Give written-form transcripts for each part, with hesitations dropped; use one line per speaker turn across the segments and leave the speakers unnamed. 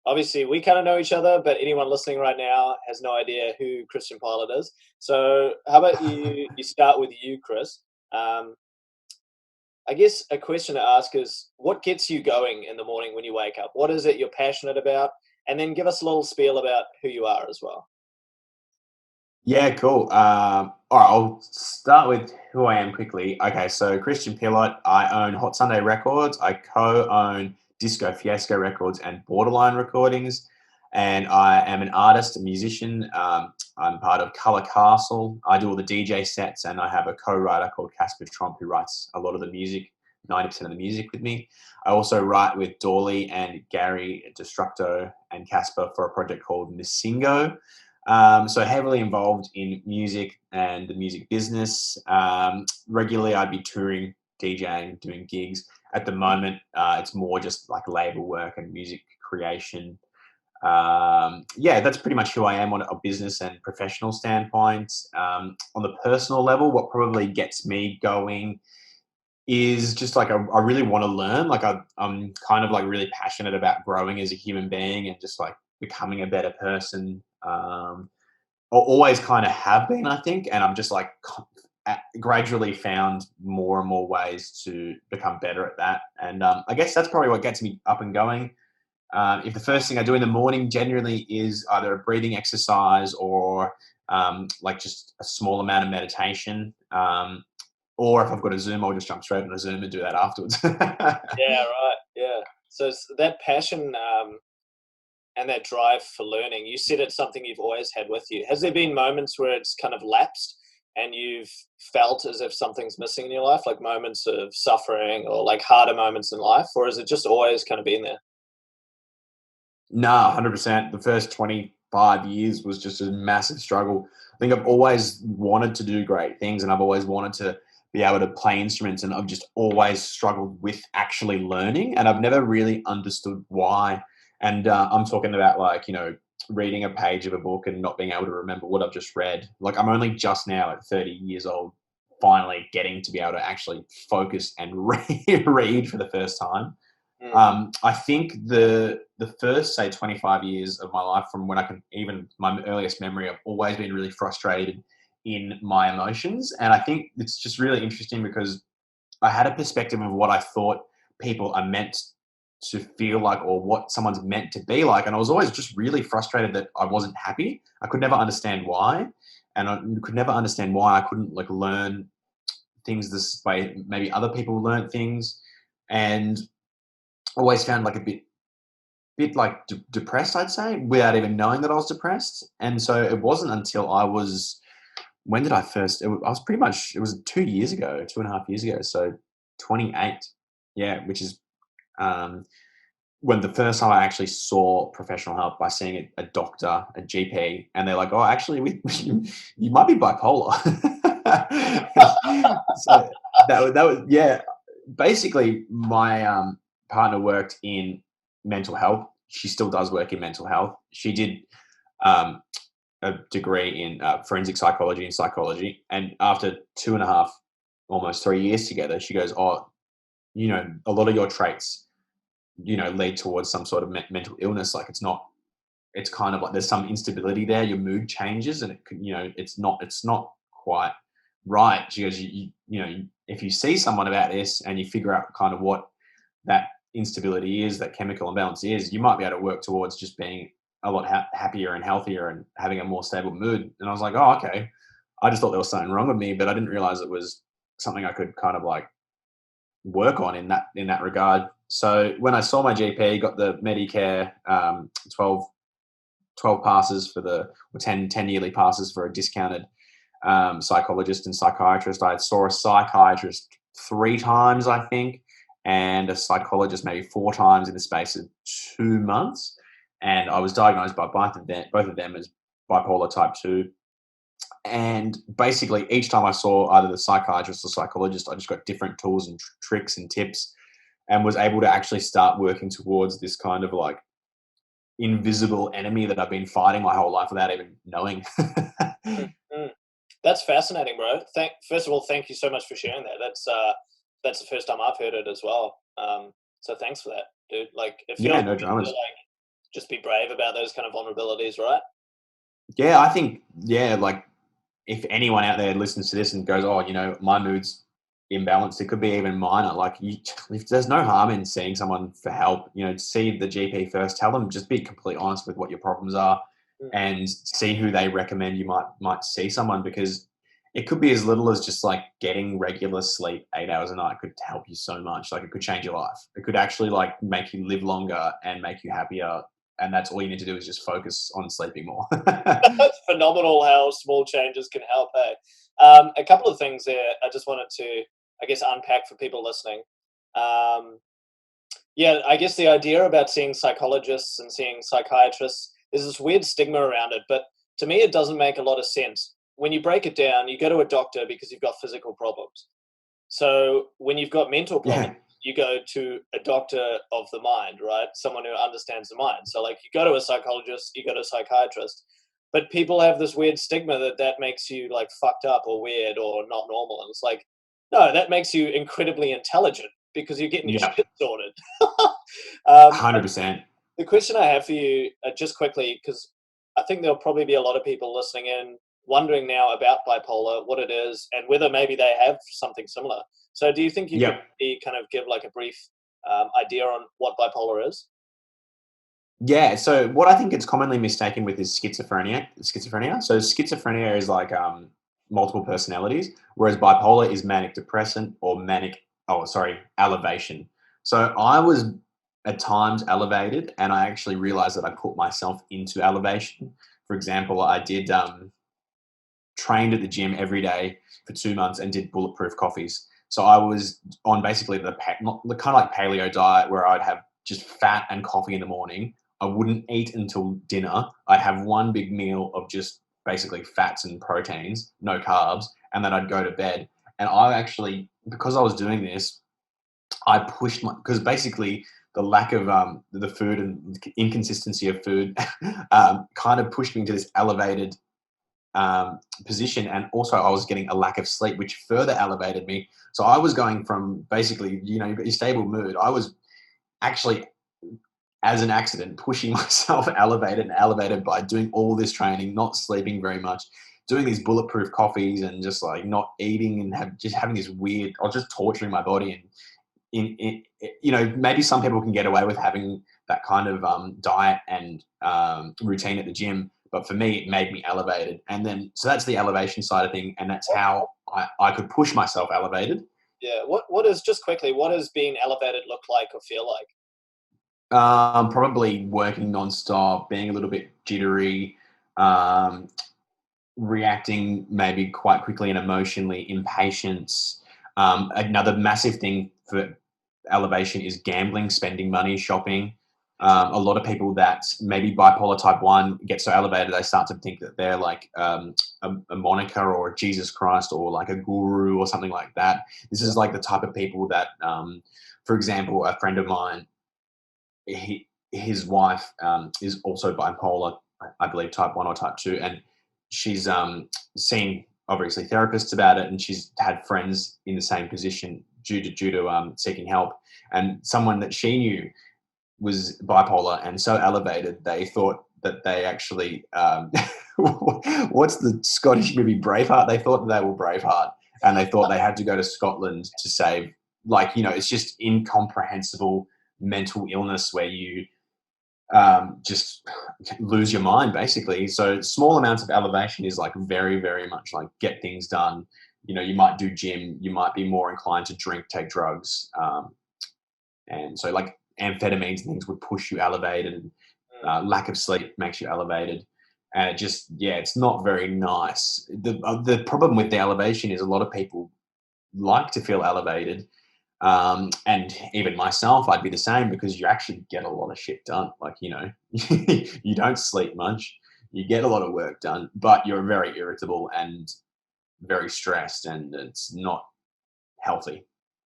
obviously we kind of know each other, but anyone listening right now has no idea who Christian Pilot is. So how about you start with you, Chris? Um, I guess a question to ask is, what gets you going in the morning when you wake up? What is it you're passionate about? And then give us a little spiel about who you are as well.
Yeah, cool. All right, I'll start with who I am quickly. Okay, so Christian Pilot, I own Hot Sunday Records. I co-own Disco Fiasco Records and Borderline Recordings. And I am an artist, a musician. I'm part of Color Castle. I do all the DJ sets, and I have a co-writer called Casper Tromp who writes a lot of the music, 90% of the music with me. I also write with Dorley and Gary Destructo and Casper for a project called Missingo. So heavily involved in music and the music business. Regularly, I'd be touring, DJing, doing gigs. At the moment, it's more just like label work and music creation. Yeah, that's pretty much who I am on a business and professional standpoint. On the personal level, what probably gets me going is just like I really want to learn. Like I'm kind of like really passionate about growing as a human being and just like becoming a better person. Always kind of have been, I think, and I'm just like gradually found more and more ways to become better at that. And I guess that's probably what gets me up and going. If the first thing I do in the morning generally is either a breathing exercise or like just a small amount of meditation, or if I've got a Zoom, I'll just jump straight on a Zoom and do that afterwards.
Yeah, right. Yeah. So it's that passion and that drive for learning, you said it's something you've always had with you. Has there been moments where it's kind of lapsed and you've felt as if something's missing in your life, like moments of suffering or like harder moments in life, or has it just always kind of been there?
No, 100%. The first 25 years was just a massive struggle. I think I've always wanted to do great things and I've always wanted to be able to play instruments, and I've just always struggled with actually learning, and I've never really understood why. And I'm talking about like, reading a page of a book and not being able to remember what I've just read. Like I'm only just now at 30 years old finally getting to be able to actually focus and read for the first time.
Mm.
I think the first, say, 25 years of my life, from when I can even my earliest memory, I've always been really frustrated in my emotions, and I think it's just really interesting because I had a perspective of what I thought people are meant to feel like or what someone's meant to be like, and I was always just really frustrated that I wasn't happy. I could never understand why, and I could never understand why I couldn't like learn things this way. Maybe other people learn things, and always found like a bit like depressed, I'd say, without even knowing that I was depressed. And so it wasn't until I was, when did I first, I was pretty much, it was 2 years ago, 2.5 years ago. So 28, yeah, which is when the first time I actually saw professional help by seeing a doctor, a GP, and they're like, oh, actually, you might be bipolar. So that was, yeah, basically my partner worked in mental health. She still does work in mental health. She did um, a degree in forensic psychology and psychology. And after 2.5, almost 3 years together, she goes, oh, a lot of your traits, lead towards some sort of mental illness. Like it's kind of like there's some instability there. Your mood changes and it can, it's not quite right. She goes, if you see someone about this and you figure out kind of what that instability is, that chemical imbalance is, you might be able to work towards just being a lot happier and healthier and having a more stable mood. And I was like, oh, okay. I just thought there was something wrong with me, but I didn't realize it was something I could kind of like work on in that regard. So when I saw my GP, got the Medicare 12 passes for or 10 yearly passes for a discounted psychologist and psychiatrist. I saw a psychiatrist 3 times, I think, and a psychologist maybe 4 times in the space of 2 months. And I was diagnosed by both of them as bipolar type 2. And basically each time I saw either the psychiatrist or psychologist, I just got different tools and tricks and tips, and was able to actually start working towards this kind of like invisible enemy that I've been fighting my whole life without even knowing.
Mm-hmm. That's fascinating, bro. First of all, thank you so much for sharing that. That's the first time I've heard it as well. So thanks for that, dude. Like it feels
Yeah, no dramas.
just be brave about those kind of vulnerabilities, right?
Yeah, I think, like if anyone out there listens to this and goes, oh, my mood's imbalanced, it could be even minor. Like if there's no harm in seeing someone for help, see the GP first, tell them, just be completely honest with what your problems are and see who they recommend you might see someone, because it could be as little as just like getting regular sleep 8 hours a night could help you so much. Like it could change your life. It could actually like make you live longer and make you happier. And that's all you need to do is just focus on sleeping more.
It's phenomenal how small changes can help. Hey, a couple of things there I just wanted to, I guess, unpack for people listening. Yeah, I guess the idea about seeing psychologists and seeing psychiatrists, there's this weird stigma around it, but to me, it doesn't make a lot of sense. When you break it down, you go to a doctor because you've got physical problems. So when you've got mental problems,
Yeah.
you go to a doctor of the mind, right? Someone who understands the mind. So like you go to a psychologist, you go to a psychiatrist, but people have this weird stigma that makes you like fucked up or weird or not normal. And it's like, no, that makes you incredibly intelligent because you're getting your
Yeah.
shit sorted. um,
100%.
the question I have for you, just quickly, because I think there'll probably be a lot of people listening in wondering now about bipolar, what it is, and whether maybe they have something similar. So, do you think you could kind of give like a brief idea on what bipolar is?
Yeah, so what I think it's commonly mistaken with is schizophrenia. So schizophrenia is like multiple personalities, whereas bipolar is manic depressant or elevation. So I was at times elevated, and I actually realized that I put myself into elevation. For example, I did trained at the gym every day for 2 months and did bulletproof coffees. So I was on basically the kind of like paleo diet, where I'd have just fat and coffee in the morning. I wouldn't eat until dinner. I'd have one big meal of just basically fats and proteins, no carbs, and then I'd go to bed. And I actually, because I was doing this, I pushed because basically the lack of the food and inconsistency of food kind of pushed me into this elevated position, and also I was getting a lack of sleep, which further elevated me. So I was going from basically, you've got your stable mood. I was actually, as an accident, pushing myself elevated by doing all this training, not sleeping very much, doing these bulletproof coffees, and just like not eating and just having this weird. I was just torturing my body, and maybe some people can get away with having that kind of diet and routine at the gym, but for me, it made me elevated. And then, so that's the elevation side of thing, and that's how I could push myself elevated.
Yeah. What is, just quickly, what does being elevated look like or feel like?
Probably working nonstop, being a little bit jittery, reacting maybe quite quickly and emotionally, impatience. Another massive thing for elevation is gambling, spending money, shopping. A lot of people that maybe bipolar type 1 get so elevated, they start to think that they're like a moniker or Jesus Christ or like a guru or something like that. This is like the type of people that, for example, a friend of mine, his wife is also bipolar, I believe type 1 or type 2, and she's seen obviously therapists about it, and she's had friends in the same position due to seeking help. And someone that she knew was bipolar and so elevated, they thought that they actually what's the Scottish movie Braveheart? They thought that they were Braveheart, and they thought they had to go to Scotland to save. Like, it's just incomprehensible mental illness where you just lose your mind, basically. So small amounts of elevation is like very, very much like get things done. You might do gym, you might be more inclined to drink, take drugs. And so like amphetamines and things would push you elevated. Lack of sleep makes you elevated. And it just, it's not very nice. The problem with the elevation is a lot of people like to feel elevated. And even myself, I'd be the same, because you actually get a lot of shit done. Like, you don't sleep much, you get a lot of work done, but you're very irritable and very stressed, and it's not healthy.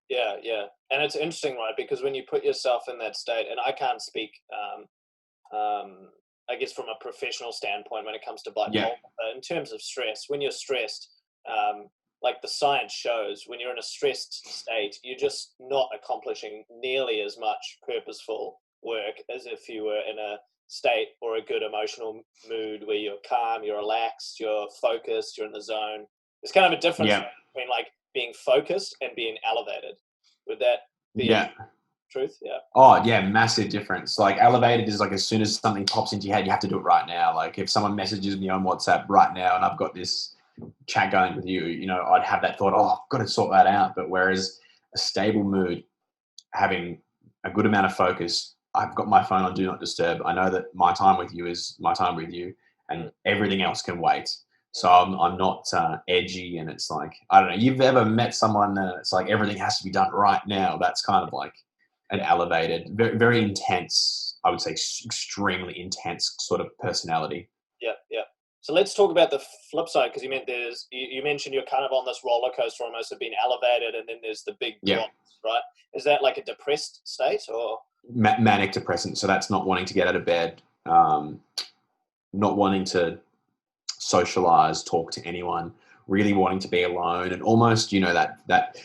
Yeah, yeah. And it's interesting, right? Because when you put yourself in that state, and I can't speak, I guess, from a professional standpoint when it comes to bipolar, in terms of stress, when you're stressed, like the science shows, when you're in a stressed state, you're just not accomplishing nearly as much purposeful work as if you were in a state or a good emotional mood where you're calm, you're relaxed, you're focused, you're in the zone. There's kind of a difference between like being focused and being elevated. Would that be truth? Yeah.
Oh yeah, massive difference. Like elevated is like as soon as something pops into your head, you have to do it right now. Like if someone messages me on WhatsApp right now and I've got this chat going with you, you know, I'd have that thought, oh, I've got to sort that out. But whereas a stable mood, having a good amount of focus, I've got my phone on do not disturb. I know that my time with you is my time with you, and everything else can wait. So I'm not edgy, and it's like, I don't know. You've ever met someone and it's like everything has to be done right now? That's kind of like an elevated, very, very intense. I would say extremely intense sort of personality.
Yeah, yeah. So let's talk about the flip side, because you mentioned you're kind of on this roller coaster almost of being elevated, and then there's the big drops, right? Is that like a depressed state or
manic depressant? So that's not wanting to get out of bed, not wanting to socialize, talk to anyone, really wanting to be alone, and almost, you know, that.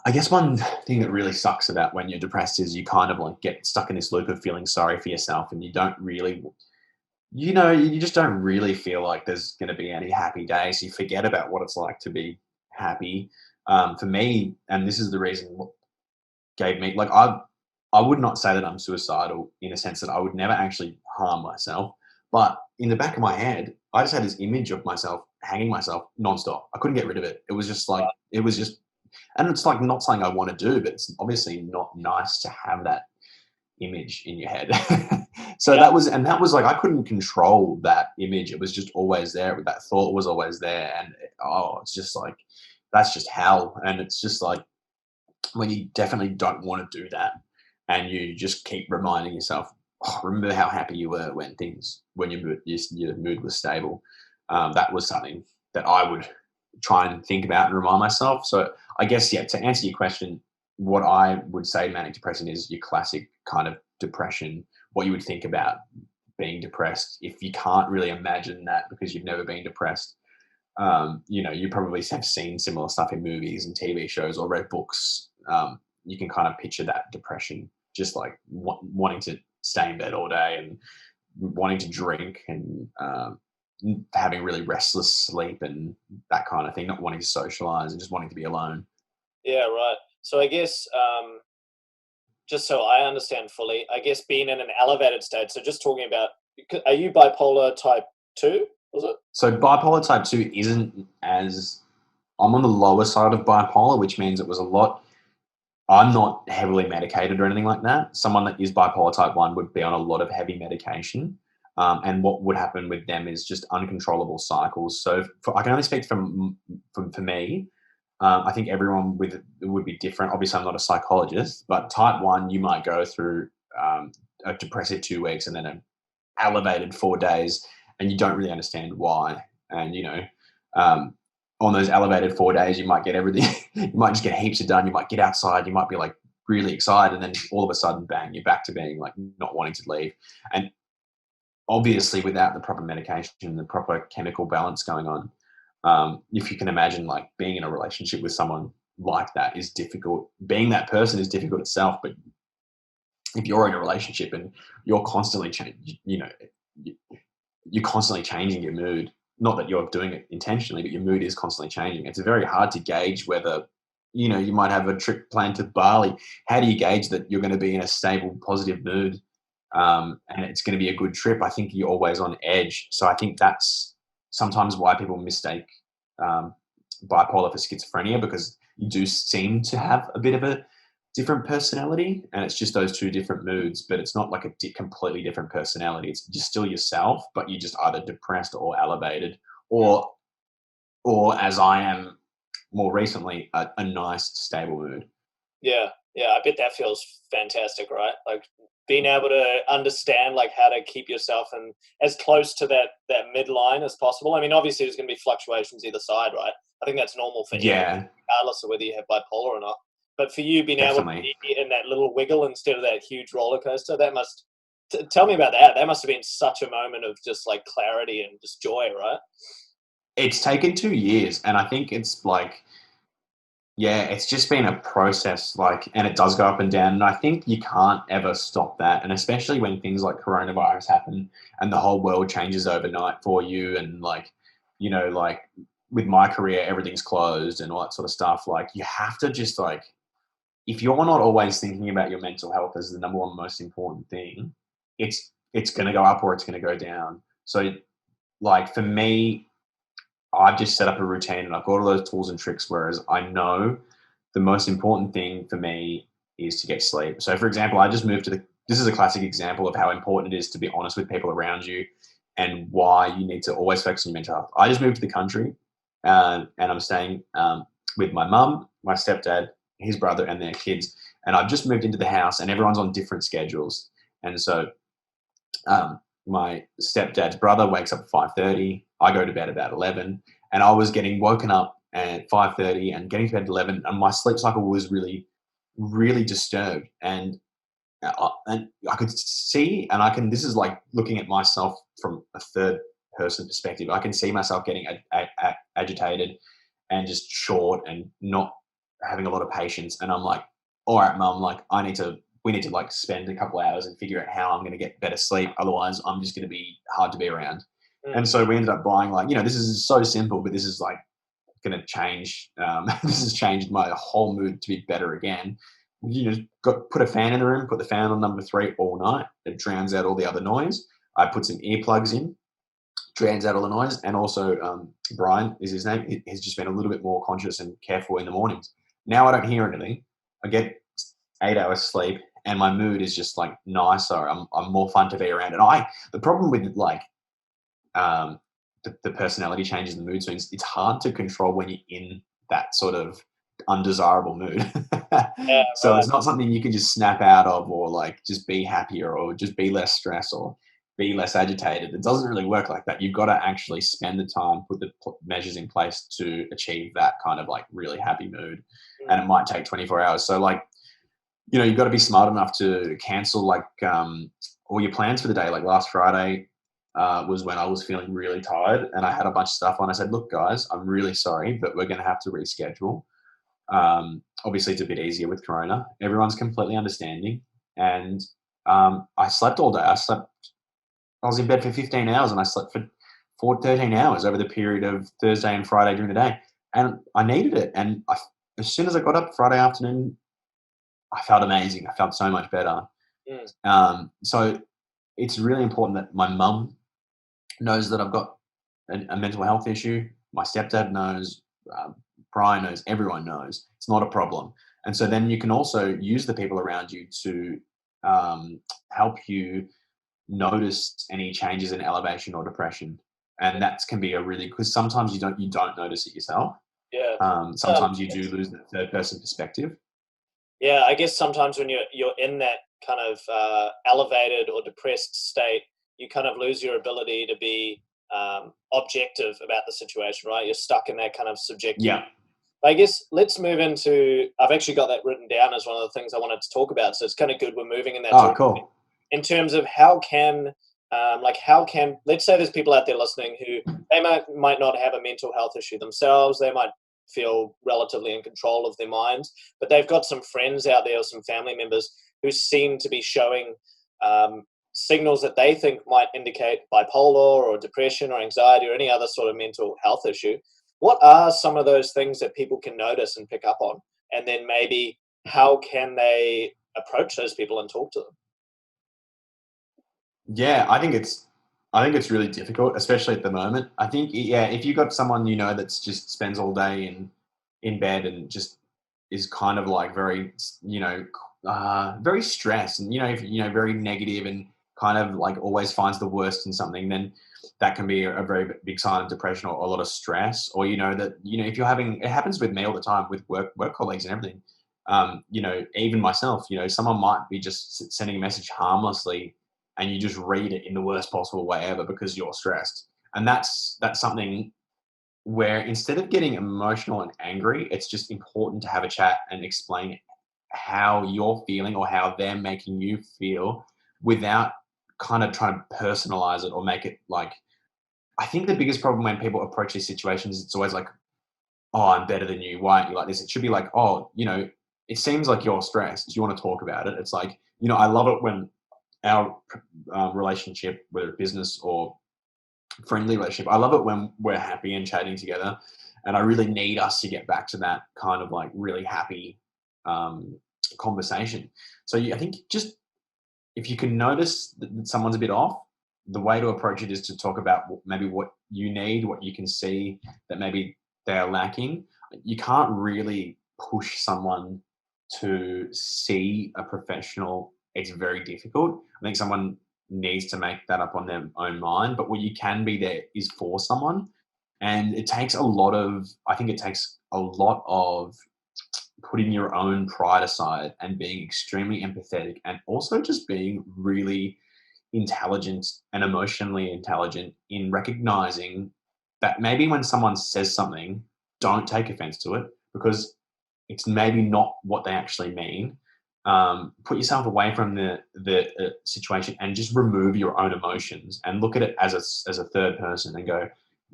I guess one thing that really sucks about when you're depressed is you kind of like get stuck in this loop of feeling sorry for yourself, and you don't really, you know, you just don't really feel like there's going to be any happy days. You forget about what it's like to be happy. For me, and this is the reason what gave me, like, I would not say that I'm suicidal in a sense that I would never actually harm myself. But in the back of my head, I just had this image of myself hanging myself nonstop. I couldn't get rid of it. It was just like, and it's like not something I want to do, but it's obviously not nice to have that image in your head. So that was like, I couldn't control that image. It was just always there. That thought was always there. And it's just like, that's just hell. And it's just like, when you definitely don't want to do that, and you just keep reminding yourself, remember how happy you were when your mood was stable. That was something that I would try and think about and remind myself. So I guess, to answer your question, what I would say manic depression is your classic kind of depression, what you would think about being depressed. If you can't really imagine that because you've never been depressed, you know, you probably have seen similar stuff in movies and TV shows or read books. You can kind of picture that depression, just like wanting to stay in bed all day and wanting to drink and having really restless sleep and that kind of thing, not wanting to socialize and just wanting to be alone.
Yeah, right. So I guess, just so I understand fully, I guess being in an elevated state, so just talking about, are you bipolar type 2, was it?
So bipolar type 2 isn't as, I'm on the lower side of bipolar, which means I'm not heavily medicated or anything like that. Someone that is bipolar type 1 would be on a lot of heavy medication. And what would happen with them is just uncontrollable cycles. So I can only speak for me. I think everyone would be different. Obviously, I'm not a psychologist, but type 1, you might go through a depressive 2 weeks and then an elevated 4 days, and you don't really understand why. And, you know, on those elevated 4 days, you might get everything. You might just get heaps of done. You might get outside. You might be like really excited. And then all of a sudden, bang, you're back to being like not wanting to leave. And obviously without the proper medication, the proper chemical balance going on, if you can imagine like being in a relationship with someone like that is difficult. Being that person is difficult itself. But if you're in a relationship and you're constantly you're constantly changing your mood, not that you're doing it intentionally, but your mood is constantly changing. It's very hard to gauge whether, you know, you might have a trip planned to Bali. How do you gauge that you're going to be in a stable, positive mood and it's going to be a good trip? I think you're always on edge. So I think that's sometimes why people mistake bipolar for schizophrenia, because you do seem to have a bit of a different personality, and it's just those two different moods, but it's not like a completely different personality. It's just still yourself, but you're just either depressed or elevated, or as I am more recently, a nice stable mood.
Yeah, I bet that feels fantastic, right? Like being able to understand like how to keep yourself and as close to that midline as possible. I mean, obviously there's going to be fluctuations either side, right? I think that's normal for anyone, regardless of whether you have bipolar or not. But for you, being able to be in that little wiggle instead of that huge roller coaster, that must tell me about that. That must have been such a moment of just like clarity and just joy, right?
It's taken 2 years, and I think it's like Yeah, it's just been a process, and it does go up and down. And I think you can't ever stop that. And especially when things like coronavirus happen and the whole world changes overnight for you. And with my career, everything's closed and all that sort of stuff. You have to just if you're not always thinking about your mental health as the number one most important thing, it's going to go up or it's going to go down. So for me, I've just set up a routine and I've got all those tools and tricks, whereas I know the most important thing for me is to get sleep. So for example, I just moved this is a classic example of how important it is to be honest with people around you and why you need to always focus on your mental health. I just moved to the country and I'm staying with my mum, my stepdad, his brother and their kids. And I've just moved into the house and everyone's on different schedules. And so my stepdad's brother wakes up at 5:30. I go to bed about 11, and I was getting woken up at 5:30 and getting to bed at 11, and my sleep cycle was really, really disturbed. And I could see, and this is like looking at myself from a third person perspective. I can see myself getting agitated and just short and not having a lot of patience. And I'm like, all right, mum, we need to spend a couple hours and figure out how I'm going to get better sleep. Otherwise I'm just going to be hard to be around. And so we ended up buying this is so simple, but this is going to change. This has changed my whole mood to be better again. Put a fan in the room, put the fan on number 3 all night. It drowns out all the other noise. I put some earplugs in, drowns out all the noise. And also Brian is his name. He has just been a little bit more conscious and careful in the mornings. Now I don't hear anything. I get 8 hours sleep and my mood is just nicer. I'm more fun to be around. And the problem with the personality changes and the mood swings, it's hard to control when you're in that sort of undesirable mood.
Yeah,
so It's not something you can just snap out of or just be happier or just be less stressed or be less agitated. It doesn't really work like that. You've got to actually spend the time, put the measures in place to achieve that kind of really happy mood. And it might take 24 hours. So you've got to be smart enough to cancel all your plans for the day. Like last Friday was when I was feeling really tired and I had a bunch of stuff on. I said, look, guys, I'm really sorry, but we're going to have to reschedule. Obviously, it's a bit easier with Corona. Everyone's completely understanding. And I slept all day. I was in bed for 15 hours and I slept for 13 hours over the period of Thursday and Friday during the day. And I needed it. And as soon as I got up Friday afternoon, I felt amazing. I felt so much better. So it's really important that my mum knows that I've got a mental health issue. My stepdad knows, Brian knows, everyone knows. It's not a problem. And so then you can also use the people around you to help you notice any changes in elevation or depression. And that can be because sometimes you don't notice it yourself.
Yeah.
Sometimes you do lose that third person perspective.
Yeah, I guess sometimes when you're in that kind of elevated or depressed state, you kind of lose your ability to be objective about the situation, right? You're stuck in that kind of subjective.
Yeah.
I guess let's move into. I've actually got that written down as one of the things I wanted to talk about. So it's kind of good we're moving in that direction.
Cool.
In terms of how can let's say there's people out there listening who they might not have a mental health issue themselves. They might feel relatively in control of their minds, but they've got some friends out there or some family members who seem to be showing signals that they think might indicate bipolar or depression or anxiety or any other sort of mental health issue. What are some of those things that people can notice and pick up on? And then maybe how can they approach those people and talk to them?
Yeah, I think it's really difficult, especially at the moment. I think, if you've got someone that's just spends all day in bed and just is kind of very, very stressed and very negative and kind of always finds the worst in something, then that can be a very big sign of depression or a lot of stress. Or that if you're having, it happens with me all the time with work colleagues and everything. Even myself, someone might be just sending a message harmlessly and you just read it in the worst possible way ever because you're stressed. And that's something where instead of getting emotional and angry, it's just important to have a chat and explain how you're feeling or how they're making you feel without kind of trying to personalize it or make it I think the biggest problem when people approach these situations, it's always oh, I'm better than you. Why aren't you like this? It should be like, oh, it seems like you're stressed. Do you want to talk about it? It's like, I love it when our relationship, whether business or friendly relationship, I love it when we're happy and chatting together. And I really need us to get back to that kind of like really happy conversation. So I think just if you can notice that someone's a bit off, the way to approach it is to talk about maybe what you need, what you can see that maybe they are lacking. You can't really push someone to see a professional. It's very difficult. I think someone needs to make that up on their own mind, but what you can be there is for someone. And it takes a lot of putting your own pride aside and being extremely empathetic, and also just being really intelligent and emotionally intelligent in recognizing that maybe when someone says something, don't take offense to it, because it's maybe not what they actually mean. Put yourself away from the situation and just remove your own emotions and look at it as a third person and go,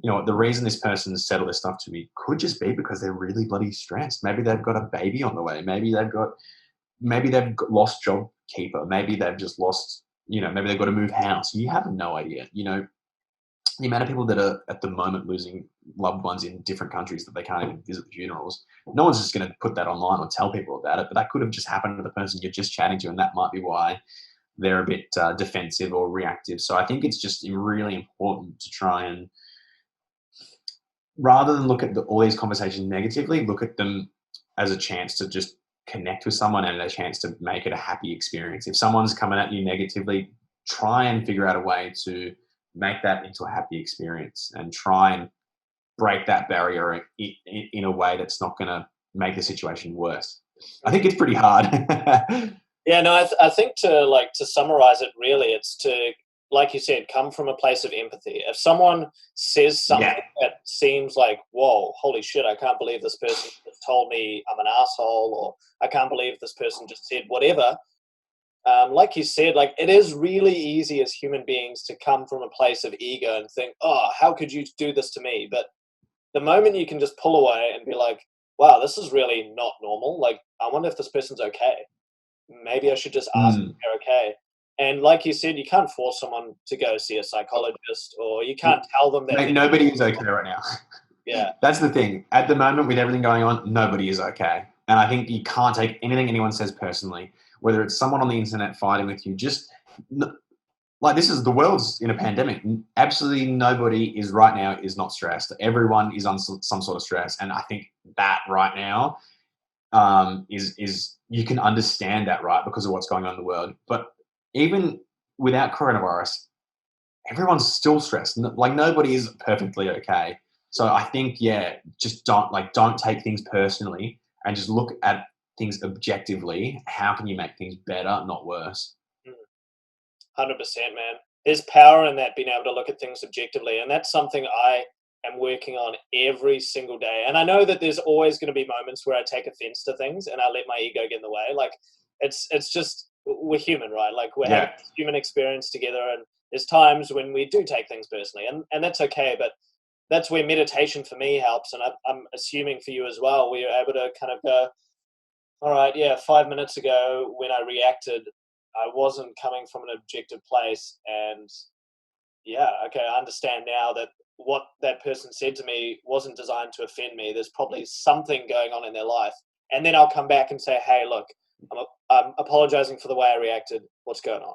the reason this person said all this stuff to me could just be because they're really bloody stressed. Maybe they've got a baby on the way. Maybe they've lost job keeper. Maybe they've just lost, maybe they've got to move house. You have no idea. The amount of people that are at the moment losing loved ones in different countries that they can't even visit the funerals. No one's just going to put that online or tell people about it, but that could have just happened to the person you're just chatting to, and that might be why they're a bit defensive or reactive. So I think it's just really important to try and, rather than look at all these conversations negatively, look at them as a chance to just connect with someone and a chance to make it a happy experience. If someone's coming at you negatively, try and figure out a way to make that into a happy experience and try and break that barrier in a way that's not going to make the situation worse. I think it's pretty hard.
Yeah, no, I think to summarize it, really, it's to, like you said, come from a place of empathy. If someone says something that seems like, whoa, holy shit, I can't believe this person just told me I'm an asshole, or I can't believe this person just said whatever. Like you said, like, it is really easy as human beings to come from a place of ego and think, oh, how could you do this to me? But the moment you can just pull away and be like, wow, this is really not normal. Like, I wonder if this person's okay. Maybe I should just ask if they're okay. And like you said, you can't force someone to go see a psychologist, or you can't tell them that.
Mate, nobody is okay right now.
Yeah.
That's the thing. At the moment, with everything going on, nobody is okay. And I think you can't take anything anyone says personally, whether it's someone on the internet fighting with you. Just like, this is the world's in a pandemic. Absolutely nobody is right now is not stressed. Everyone is on some sort of stress. And I think that right now is you can understand that, right, because of what's going on in the world. But even without coronavirus, everyone's still stressed. Like, nobody is perfectly okay. So I think, just don't take things personally and just look at things objectively. How can you make things better, not worse?
100%, man. There's power in that, being able to look at things objectively. And that's something I am working on every single day. And I know that there's always going to be moments where I take offense to things and I let my ego get in the way. Like, it's just, we're human, right? Like, we're having this human experience together, and there's times when we do take things personally, and that's okay. But that's where meditation for me helps. And I'm assuming for you as well, where you're able to kind of go, all right, 5 minutes ago when I reacted, I wasn't coming from an objective place. And okay, I understand now that what that person said to me wasn't designed to offend me. There's probably something going on in their life. And then I'll come back and say, hey, look, I'm apologizing for the way I reacted. What's going on?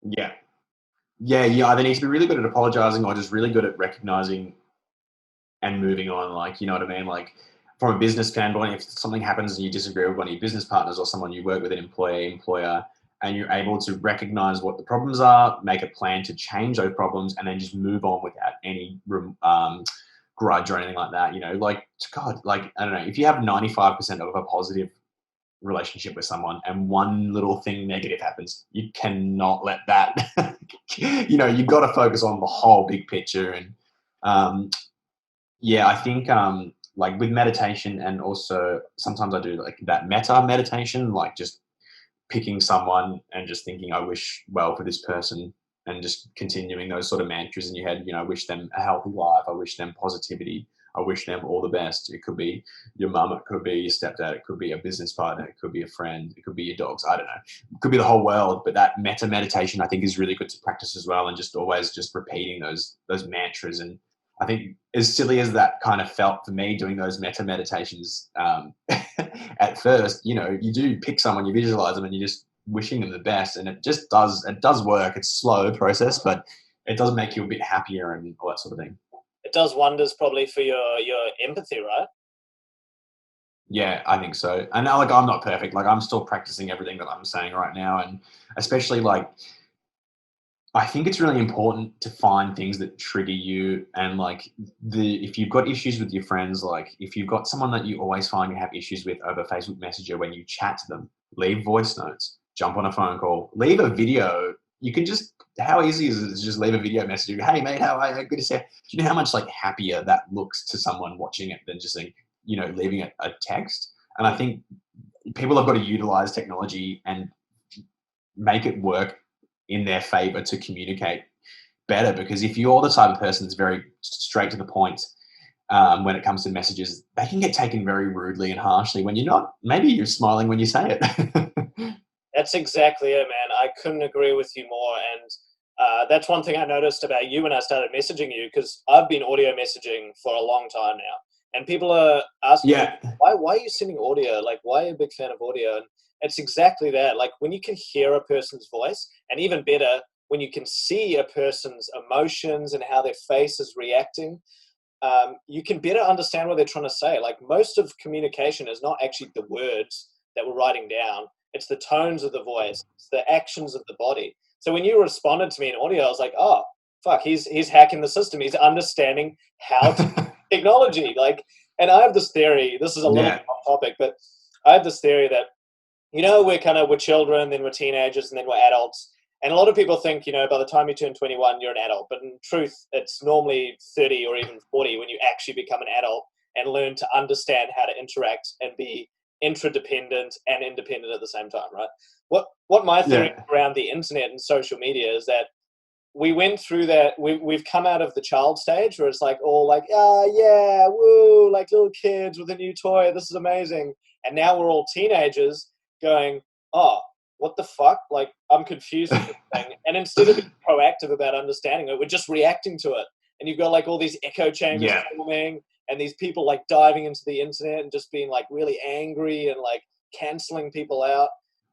Yeah. You either need to be really good at apologizing or just really good at recognizing and moving on. Like, you know what I mean? Like, from a business standpoint, if something happens and you disagree with one of your business partners or someone you work with, an employer, and you're able to recognize what the problems are, make a plan to change those problems, and then just move on without any grudge or anything like that. Like, God, like, I don't know, if you have 95% of a positive relationship with someone and one little thing negative happens, you cannot let that, you've got to focus on the whole big picture. And I think like with meditation, and also sometimes I do like that meta meditation, like just picking someone and just thinking, I wish well for this person, and just continuing those sort of mantras in your head. I wish them a healthy life. I wish them positivity. I wish them all the best. It could be your mum, it could be your stepdad, it could be a business partner, it could be a friend, it could be your dogs. I don't know. It could be the whole world. But that meta meditation, I think, is really good to practice as well, and just always just repeating those mantras. And I think, as silly as that kind of felt for me doing those meta meditations, at first, you do pick someone, you visualize them, and you're just wishing them the best, and it does work. It's a slow process, but it does make you a bit happier and all that sort of thing.
It does wonders probably for your empathy, right?
Yeah, I think so. And now, I'm not perfect. I'm still practicing everything that I'm saying right now, and especially I think it's really important to find things that trigger you. And if you've got issues with your friends, if you've got someone that you always find you have issues with over Facebook Messenger, when you chat to them, leave voice notes, jump on a phone call, leave a video. You can how easy is it to just leave a video message? Hey mate, how are you? Good to see you. Do you know how much happier that looks to someone watching it than just leaving a text? And I think people have got to utilize technology and make it work in their favor to communicate better, because if you're the type of person that's very straight to the point when it comes to messages, they can get taken very rudely and harshly when you're not. Maybe you're smiling when you say it.
That's exactly it, man. I couldn't agree with you more. And that's one thing I noticed about you when I started messaging you, because I've been audio messaging for a long time now, and people are asking me, why are you sending audio? Why are you a big fan of audio? And it's exactly that. When you can hear a person's voice, and even better, when you can see a person's emotions and how their face is reacting, you can better understand what they're trying to say. Most of communication is not actually the words that we're writing down. It's the tones of the voice. It's the actions of the body. So when you responded to me in audio, I was like, oh, fuck, he's hacking the system. He's understanding how to technology. And I have this theory, this is a little off topic, but I have this theory that, we're children, then we're teenagers, and then we're adults. And a lot of people think, by the time you turn 21, you're an adult. But in truth, it's normally 30 or even 40 when you actually become an adult and learn to understand how to interact and be interdependent and independent at the same time, right? What my theory around the internet and social media is that we went through that. We've come out of the child stage where it's yeah, woo, little kids with a new toy. This is amazing. And now we're all teenagers going, oh, what the fuck? I'm confused with this thing. And instead of being proactive about understanding it, we're just reacting to it. And you've got all these echo chambers forming, and these people diving into the internet and just being really angry and canceling people out.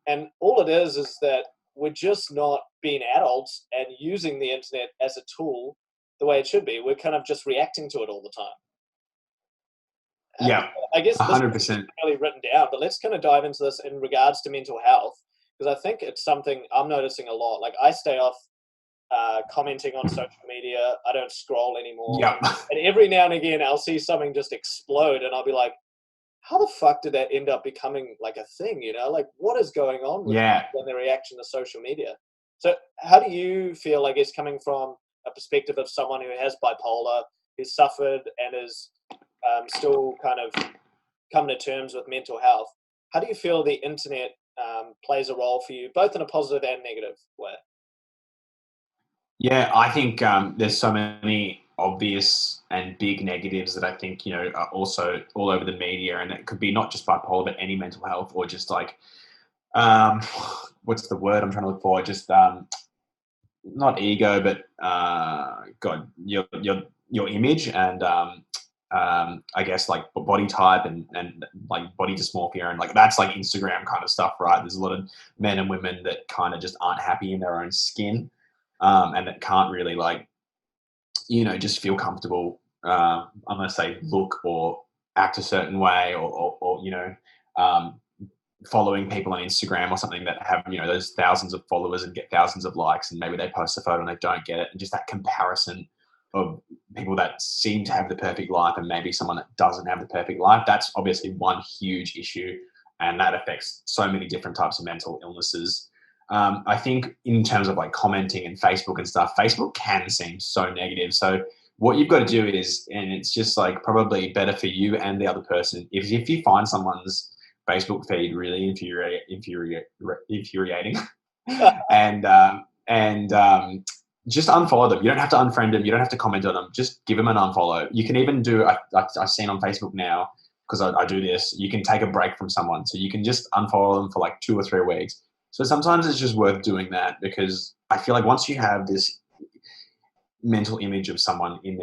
And all it is that we're just not being adults and using the internet as a tool the way it should be. We're kind of just reacting to it all the time.
Yeah,
I guess
100%.
This is really written down, but let's kind of dive into this in regards to mental health, because I think it's something I'm noticing a lot. I stay off commenting on social media. I don't scroll anymore.
Yeah.
And every now and again, I'll see something just explode, and I'll be like, how the fuck did that end up becoming a thing? What is going on with people and their reaction to social media? So how do you feel, I guess, coming from a perspective of someone who has bipolar, who's suffered and is still kind of coming to terms with mental health, how do you feel the internet plays a role for you, both in a positive and negative way?
Yeah, I think there's so many obvious and big negatives that I think, are also all over the media, and it could be not just bipolar, but any mental health, or just what's the word I'm trying to look for? Just not ego, but God, your image, and I guess body type and body dysmorphia, and that's Instagram kind of stuff, right? There's a lot of men and women that kind of just aren't happy in their own skin, and that can't really just feel comfortable. I'm gonna say look or act a certain way, or following people on Instagram or something that have those thousands of followers and get thousands of likes, and maybe they post a photo and they don't get it, and just that comparison of people that seem to have the perfect life and maybe someone that doesn't have the perfect life. That's obviously one huge issue, and that affects so many different types of mental illnesses. I think in terms of commenting and Facebook and stuff, Facebook can seem so negative. So what you've got to do is, and it's just probably better for you and the other person, if you find someone's Facebook feed really infuriating and just unfollow them. You don't have to unfriend them. You don't have to comment on them. Just give them an unfollow. You can even do, I've seen on Facebook now, because I do this, you can take a break from someone. So you can just unfollow them for like 2 or 3 weeks. So sometimes it's just worth doing that, because I feel like once you have this mental image of someone in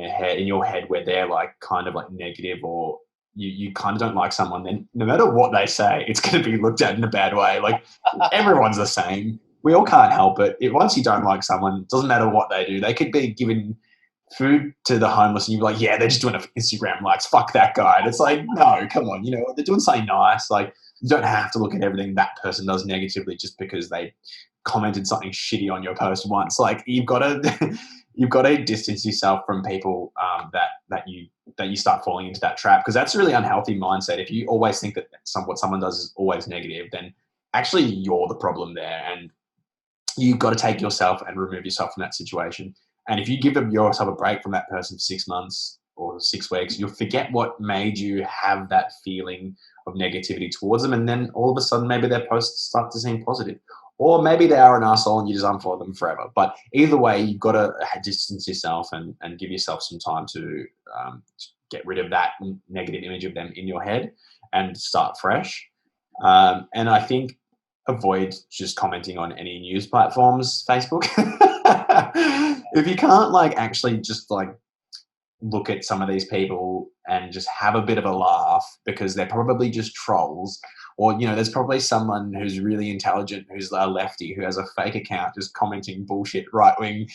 your head where they're like kind of like negative, or you kind of don't like someone, then no matter what they say, it's going to be looked at in a bad way. Like everyone's the same. We all can't help it. Once you don't like someone, it doesn't matter what they do. They could be giving food to the homeless and you're like, yeah, they're just doing it for Instagram likes. Fuck that guy. And it's like, no, come on. They're doing something nice. Like, you don't have to look at everything that person does negatively just because they commented something shitty on your post once. Like, you've got to distance yourself from people that you start falling into that trap, because that's a really unhealthy mindset. If you always think that what someone does is always negative, then actually you're the problem there, and you've got to take yourself and remove yourself from that situation. And if you give yourself a break from that person for 6 months or 6 weeks, you'll forget what made you have that feeling of negativity towards them. And then all of a sudden, maybe their posts start to seem positive. Or maybe they are an asshole and you just unfollow them forever. But either way, you've got to distance yourself and give yourself some time to get rid of that negative image of them in your head and start fresh. And I think avoid just commenting on any news platforms, Facebook. If you can't actually just look at some of these people and just have a bit of a laugh, because they're probably just trolls, or there's probably someone who's really intelligent, who's a lefty, who has a fake account just commenting bullshit, right-wing,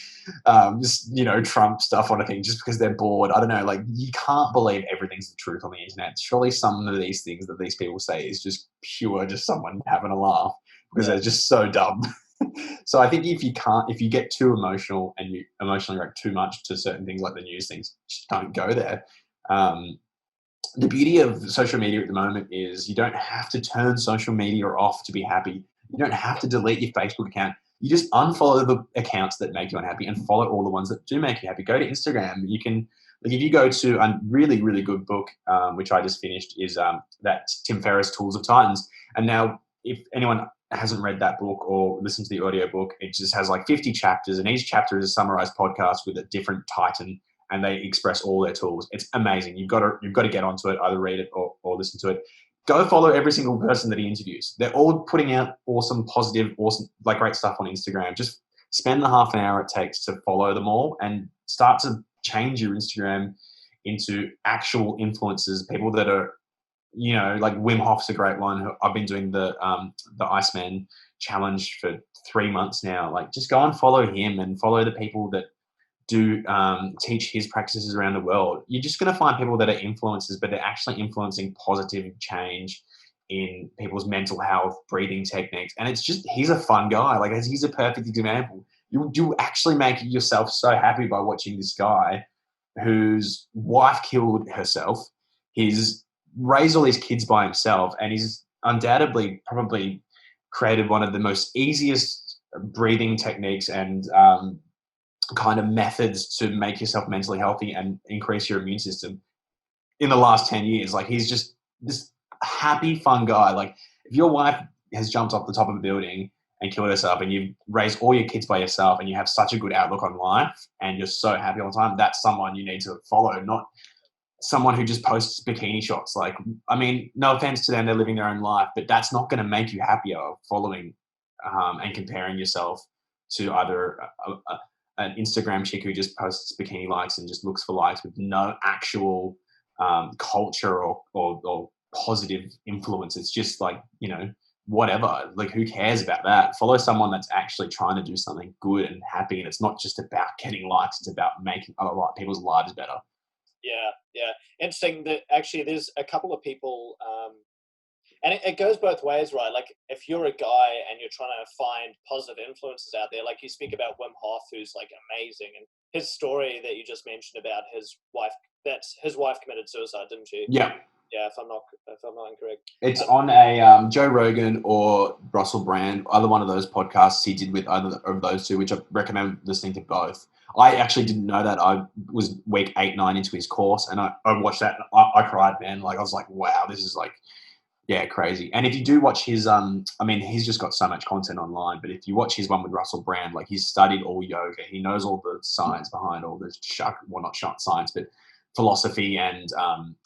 Trump stuff on a thing just because they're bored. I don't know, you can't believe everything's the truth on the internet. Surely some of these things that these people say is just pure, just someone having a laugh, because they're just so dumb. So I think if you get too emotional and you emotionally react too much to certain things like the news things, just don't go there. The beauty of social media at the moment is you don't have to turn social media off to be happy. You don't have to delete your Facebook account. You just unfollow the accounts that make you unhappy and follow all the ones that do make you happy. Go to Instagram. You can, if you go to a really, really good book, which I just finished, is that Tim Ferriss' Tools of Titans. And now, if anyone hasn't read that book or listened to the audiobook, it just has 50 chapters, and each chapter is a summarized podcast with a different titan, and they express all their tools. It's amazing. You've got to get onto it, either read it or listen to it. Go follow every single person that he interviews. They're all putting out awesome, positive, great stuff on Instagram. Just spend the half an hour it takes to follow them all and start to change your Instagram into actual influencers, people that are, Wim Hof's a great one. I've been doing the Iceman challenge for 3 months now. Just go and follow him and follow the people that do teach his practices around the world. You're just going to find people that are influencers, but they're actually influencing positive change in people's mental health, breathing techniques. And it's just, he's a fun guy. He's a perfect example. You actually make yourself so happy by watching this guy whose wife killed herself. He's raised all his kids by himself, and he's undoubtedly probably created one of the most easiest breathing techniques and kind of methods to make yourself mentally healthy and increase your immune system in the last 10 years. He's just this happy, fun guy. If your wife has jumped off the top of a building and killed herself, and you've raised all your kids by yourself, and you have such a good outlook on life, and you're so happy all the time, that's someone you need to follow, not someone who just posts bikini shots. No offense to them, they're living their own life, but that's not going to make you happier, following and comparing yourself to either an Instagram chick who just posts bikini likes and just looks for likes with no actual culture or positive influence. It's just whatever. Who cares about that? Follow someone that's actually trying to do something good and happy, and it's not just about getting likes, it's about making other people's lives better.
Yeah. Interesting that actually there's a couple of people, and it goes both ways, right? If you're a guy and you're trying to find positive influences out there, you speak about Wim Hof, who's amazing, and his story that you just mentioned about his wife committed suicide, didn't she?
Yeah.
Yeah, if I'm not incorrect.
It's on a Joe Rogan or Russell Brand, either one of those podcasts he did with either of those two, which I recommend listening to both. I actually didn't know that. I was week 8, 9 into his course, and I watched that, and I cried, man. I was like, wow, this is Yeah, crazy. And if you do watch his, I mean, he's just got so much content online, but if you watch his one with Russell Brand, like he's studied all yoga. He knows all the science behind all the not science, but philosophy and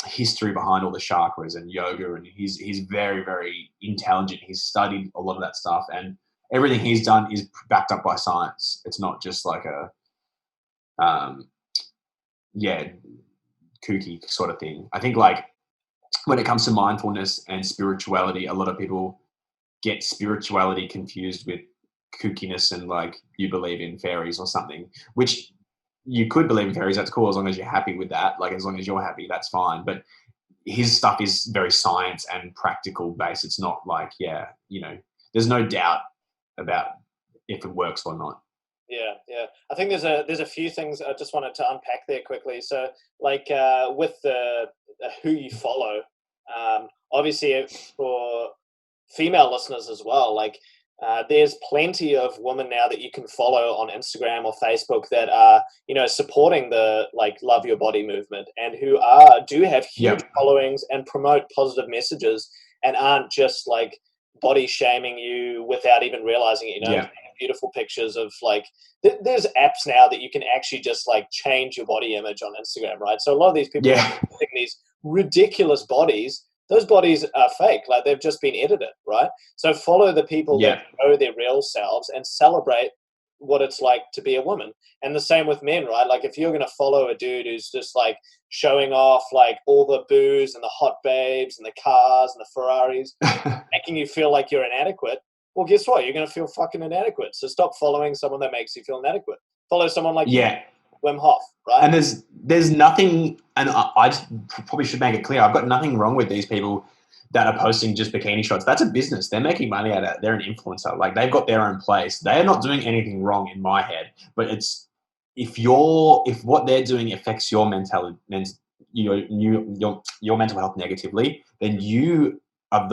history behind all the chakras and yoga. And he's very, very intelligent. He's studied a lot of that stuff, and everything he's done is backed up by science. It's not just like yeah, kooky sort of thing. I think like when it comes to mindfulness and spirituality, a lot of people get spirituality confused with kookiness and like you believe in fairies or something, which you could believe in fairies. That's cool as long as you're happy with that. Like as long as you're happy, that's fine. But his stuff is very science and practical based. It's not like, there's no doubt about if it works or not.
Yeah. I think there's a few things I just wanted to unpack there quickly. So, like with the who you follow, obviously for female listeners as well, like there's plenty of women now that you can follow on Instagram or Facebook that are, supporting the like love your body movement and who do have huge followings and promote positive messages and aren't just like body shaming you without even realizing it, beautiful pictures of like there's apps now that you can actually just like change your body image on Instagram, right? So a lot of these people are posting these ridiculous bodies. Those bodies are fake, like they've just been edited, right? So follow the people that know their real selves and celebrate what it's like to be a woman. And the same with men, right? Like if you're going to follow a dude who's just like showing off like all the booze and the hot babes and the cars and the Ferraris, making you feel like you're inadequate, well, guess what? You're going to feel fucking inadequate. So stop following someone that makes you feel inadequate. Follow someone like Wim Hof, right?
And there's nothing, and I just probably should make it clear, I've got nothing wrong with these people that are posting just bikini shots. That's a business. They're making money out of it. They're an influencer. Like they've got their own place. They're not doing anything wrong in my head. But it's if what they're doing affects your mental health negatively, then you are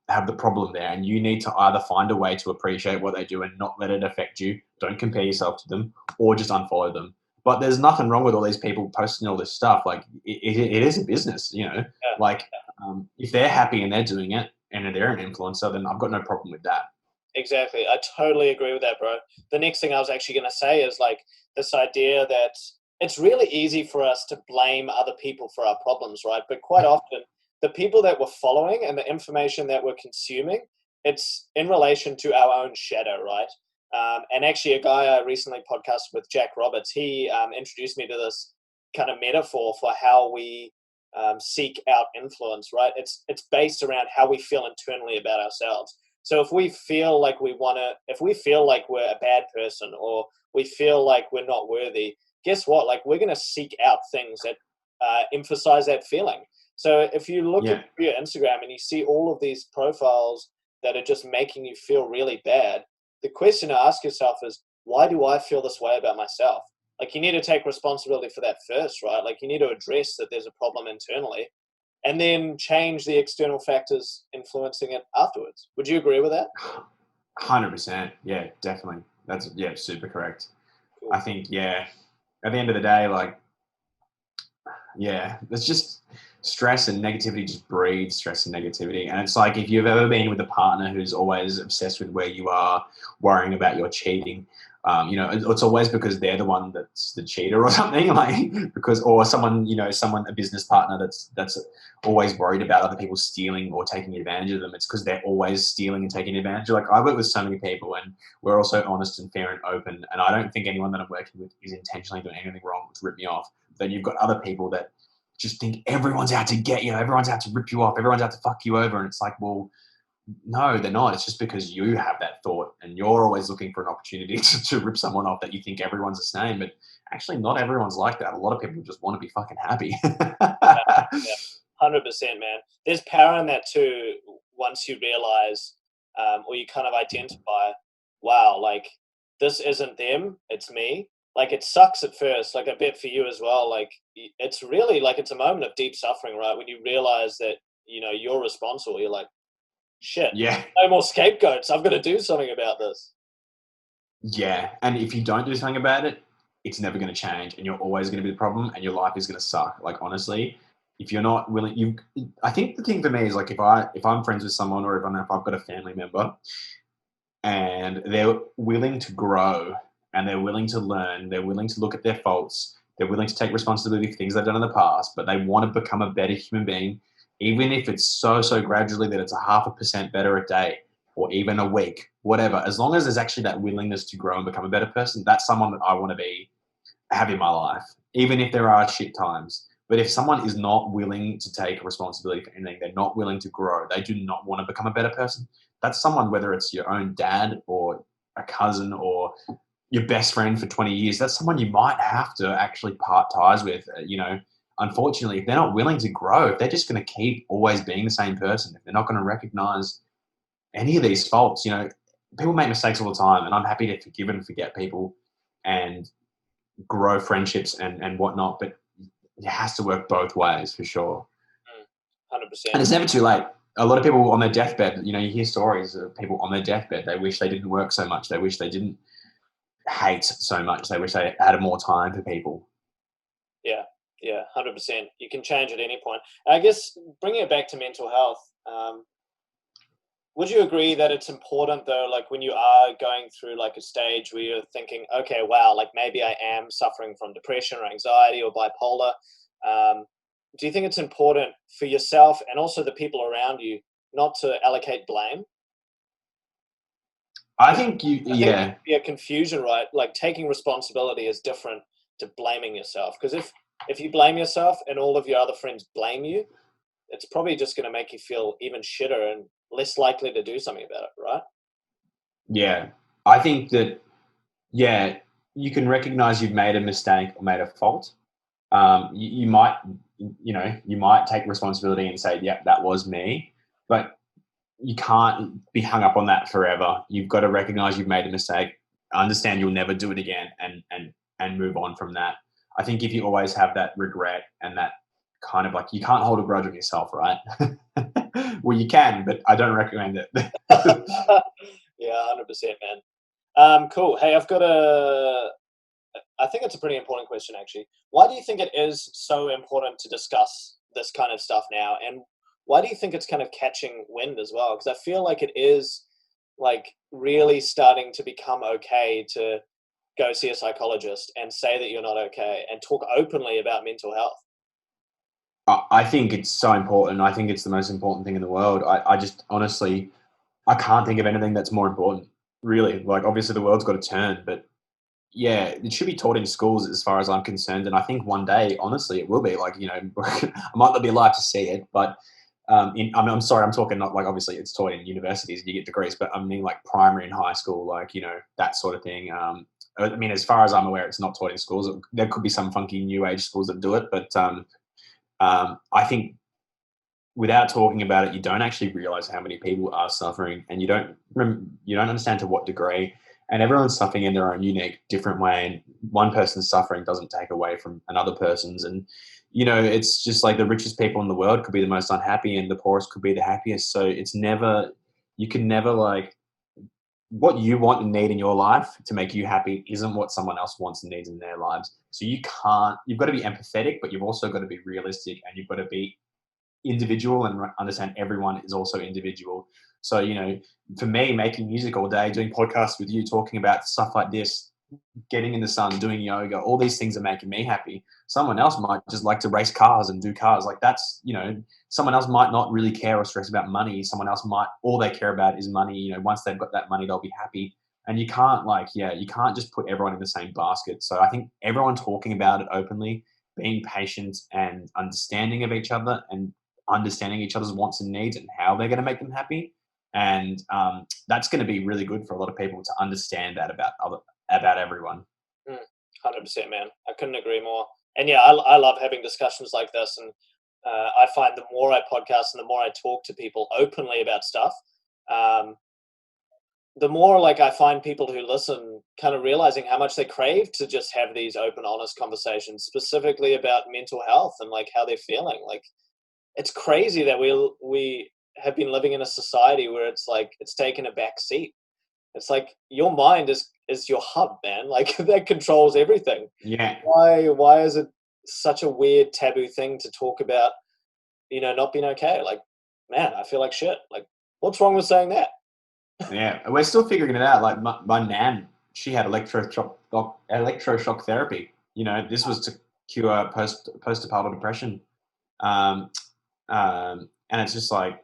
have the problem there, and you need to either find a way to appreciate what they do and not let it affect you. Don't compare yourself to them, or just unfollow them. But there's nothing wrong with all these people posting all this stuff. Like it is a business, if they're happy and they're doing it and they're an influencer, then I've got no problem with that.
Exactly. I totally agree with that, bro. The next thing I was actually going to say is like this idea that it's really easy for us to blame other people for our problems, right? But quite often the people that we're following and the information that we're consuming, it's in relation to our own shadow, right? And actually a guy I recently podcasted with, Jack Roberts, he introduced me to this kind of metaphor for how we seek out influence, right? It's based around how we feel internally about ourselves. So if we feel like if we feel like we're a bad person or we feel like we're not worthy, guess what? Like we're going to seek out things that emphasize that feeling. So if you look at your Instagram and you see all of these profiles that are just making you feel really bad, the question to ask yourself is, why do I feel this way about myself? Like you need to take responsibility for that first, right? Like you need to address that there's a problem internally and then change the external factors influencing it afterwards. Would you agree with that?
100%. Yeah, definitely. That's super correct. Cool. I think, at the end of the day, like, it's just stress and negativity just breeds stress and negativity. And it's like if you've ever been with a partner who's always obsessed with where you are, worrying about your cheating, it's always because they're the one that's the cheater or something, like or someone, a business partner that's always worried about other people stealing or taking advantage of them. It's because they're always stealing and taking advantage. Like I work with so many people and we're also honest and fair and open. And I don't think anyone that I'm working with is intentionally doing anything wrong to rip me off. Then you've got other people that just think everyone's out to get you, everyone's out to rip you off, everyone's out to fuck you over. And it's like, well, no, they're not. It's just because you have that thought and you're always looking for an opportunity to rip someone off that you think everyone's the same. But actually not everyone's like that. A lot of people just want to be fucking happy.
100%, man. There's power in that too once you realize or you kind of identify, wow, like this isn't them, it's me. Like it sucks at first, like I bet for you as well. Like it's really like it's a moment of deep suffering, right? When you realize that, you're responsible, you're like, shit, no more scapegoats. I've got to do something about this.
Yeah. And if you don't do something about it, it's never going to change and you're always going to be the problem and your life is going to suck. Like, honestly, if you're not willing, I think the thing for me is like if I'm friends with someone, or if I've got a family member and they're willing to grow and they're willing to learn, they're willing to look at their faults, they're willing to take responsibility for things they've done in the past, but they want to become a better human being, even if it's so gradually that it's a 0.5% better a day or even a week, whatever. As long as there's actually that willingness to grow and become a better person, that's someone that I want to have in my life, even if there are shit times. But if someone is not willing to take responsibility for anything, they're not willing to grow, they do not want to become a better person, that's someone, whether it's your own dad or a cousin or your best friend for 20 years, that's someone you might have to actually part ties with. Unfortunately, if they're not willing to grow, if they're just going to keep always being the same person, if they're not going to recognize any of these faults, people make mistakes all the time, and I'm happy to forgive and forget people and grow friendships and whatnot, but it has to work both ways for sure.
100%.
And it's never too late. A lot of people on their deathbed, you hear stories of people on their deathbed. They wish they didn't work so much. They wish they didn't hate so much. They wish they had more time for people.
Yeah, 100%. You can change at any point. I guess bringing it back to mental health, would you agree that it's important though, like when you are going through like a stage where you're thinking, okay, wow, like maybe I am suffering from depression or anxiety or bipolar, do you think it's important for yourself and also the people around you not to allocate blame?
I think
there could be a confusion, right? Like taking responsibility is different to blaming yourself. Because if you blame yourself and all of your other friends blame you, it's probably just going to make you feel even shitter and less likely to do something about it, right?
Yeah. I think that, you can recognize you've made a mistake or made a fault. You might take responsibility and say, yeah, that was me, but you can't be hung up on that forever. You've got to recognize you've made a mistake, understand you'll never do it again, and move on from that. I think if you always have that regret and that kind of like, you can't hold a grudge on yourself, right? Well, you can, but I don't recommend it.
Yeah, 100%, man. Cool. Hey, I think it's a pretty important question, actually. Why do you think it is so important to discuss this kind of stuff now? And why do you think it's kind of catching wind as well? Because I feel like it is like really starting to become okay to go see a psychologist and say that you're not okay and talk openly about mental health.
I think it's so important. I think it's the most important thing in the world. I just honestly, I can't think of anything that's more important, really. Like, obviously the world's got to turn, but yeah, it should be taught in schools as far as I'm concerned. And I think one day, honestly, it will be like, I might not be alive to see it, but I'm sorry, I'm talking not like, obviously it's taught in universities and you get degrees, but I mean like primary and high school, like, that sort of thing. I mean, as far as I'm aware, it's not taught in schools. There could be some funky new age schools that do it, but I think without talking about it, you don't actually realize how many people are suffering, and you don't understand to what degree. And everyone's suffering in their own unique, different way. And one person's suffering doesn't take away from another person's. And it's just like the richest people in the world could be the most unhappy, and the poorest could be the happiest. So you can never like, what you want and need in your life to make you happy isn't what someone else wants and needs in their lives. So you've got to be empathetic, but you've also got to be realistic, and you've got to be individual and understand everyone is also individual. So, for me, making music all day, doing podcasts with you, talking about stuff like this, getting in the sun, doing yoga, all these things are making me happy. Someone else might just like to race cars and do cars. Like that's, someone else might not really care or stress about money. Someone else might, all they care about is money. Once they've got that money, they'll be happy. And you can't you can't just put everyone in the same basket. So I think everyone talking about it openly, being patient and understanding of each other and understanding each other's wants and needs and how they're going to make them happy. And that's going to be really good for a lot of people to understand that about everyone.
100%, man. I couldn't agree more. And yeah, I love having discussions like this. And I find the more I podcast and the more I talk to people openly about stuff, the more like I find people who listen kind of realizing how much they crave to just have these open, honest conversations, specifically about mental health and like how they're feeling. Like, it's crazy that we have been living in a society where it's like it's taken a back seat. It's like your mind is your hub, man. Like that controls everything.
Yeah.
Why is it such a weird taboo thing to talk about not being okay. Like, man, I feel like shit. Like, what's wrong with saying that?
Yeah, we're still figuring it out. Like my nan, she had electroshock therapy. This was to cure postpartum depression. Um, and it's just like,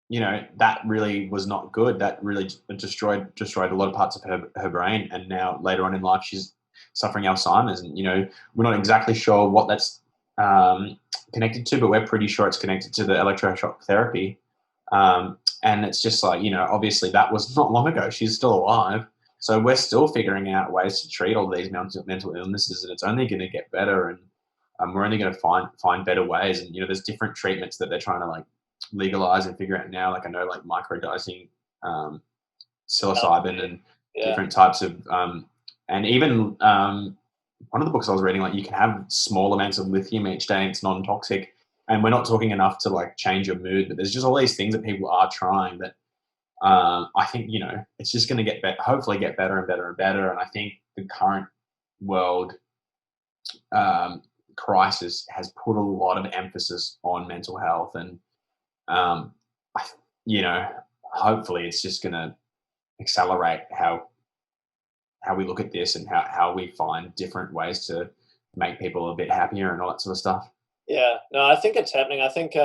that really was not good. That really destroyed a lot of parts of her brain. And now later on in life, she's suffering Alzheimer's. And, we're not exactly sure what that's connected to, but we're pretty sure it's connected to the electroshock therapy. And it's just like, obviously that was not long ago. She's still alive. So we're still figuring out ways to treat all these mental illnesses, and it's only going to get better. And we're only going to find better ways. And, there's different treatments that they're trying to like legalize and figure out now. Like I know like microdosing, psilocybin and different types of, and even one of the books I was reading, like you can have small amounts of lithium each day and it's non-toxic. And we're not talking enough to like change your mood, but there's just all these things that people are trying that I think, it's just going to hopefully get better and better and better. And I think the current world crisis has put a lot of emphasis on mental health. And, hopefully it's just going to accelerate how we look at this and how we find different ways to make people a bit happier and all that sort of stuff.
Yeah, no, I think it's happening. I think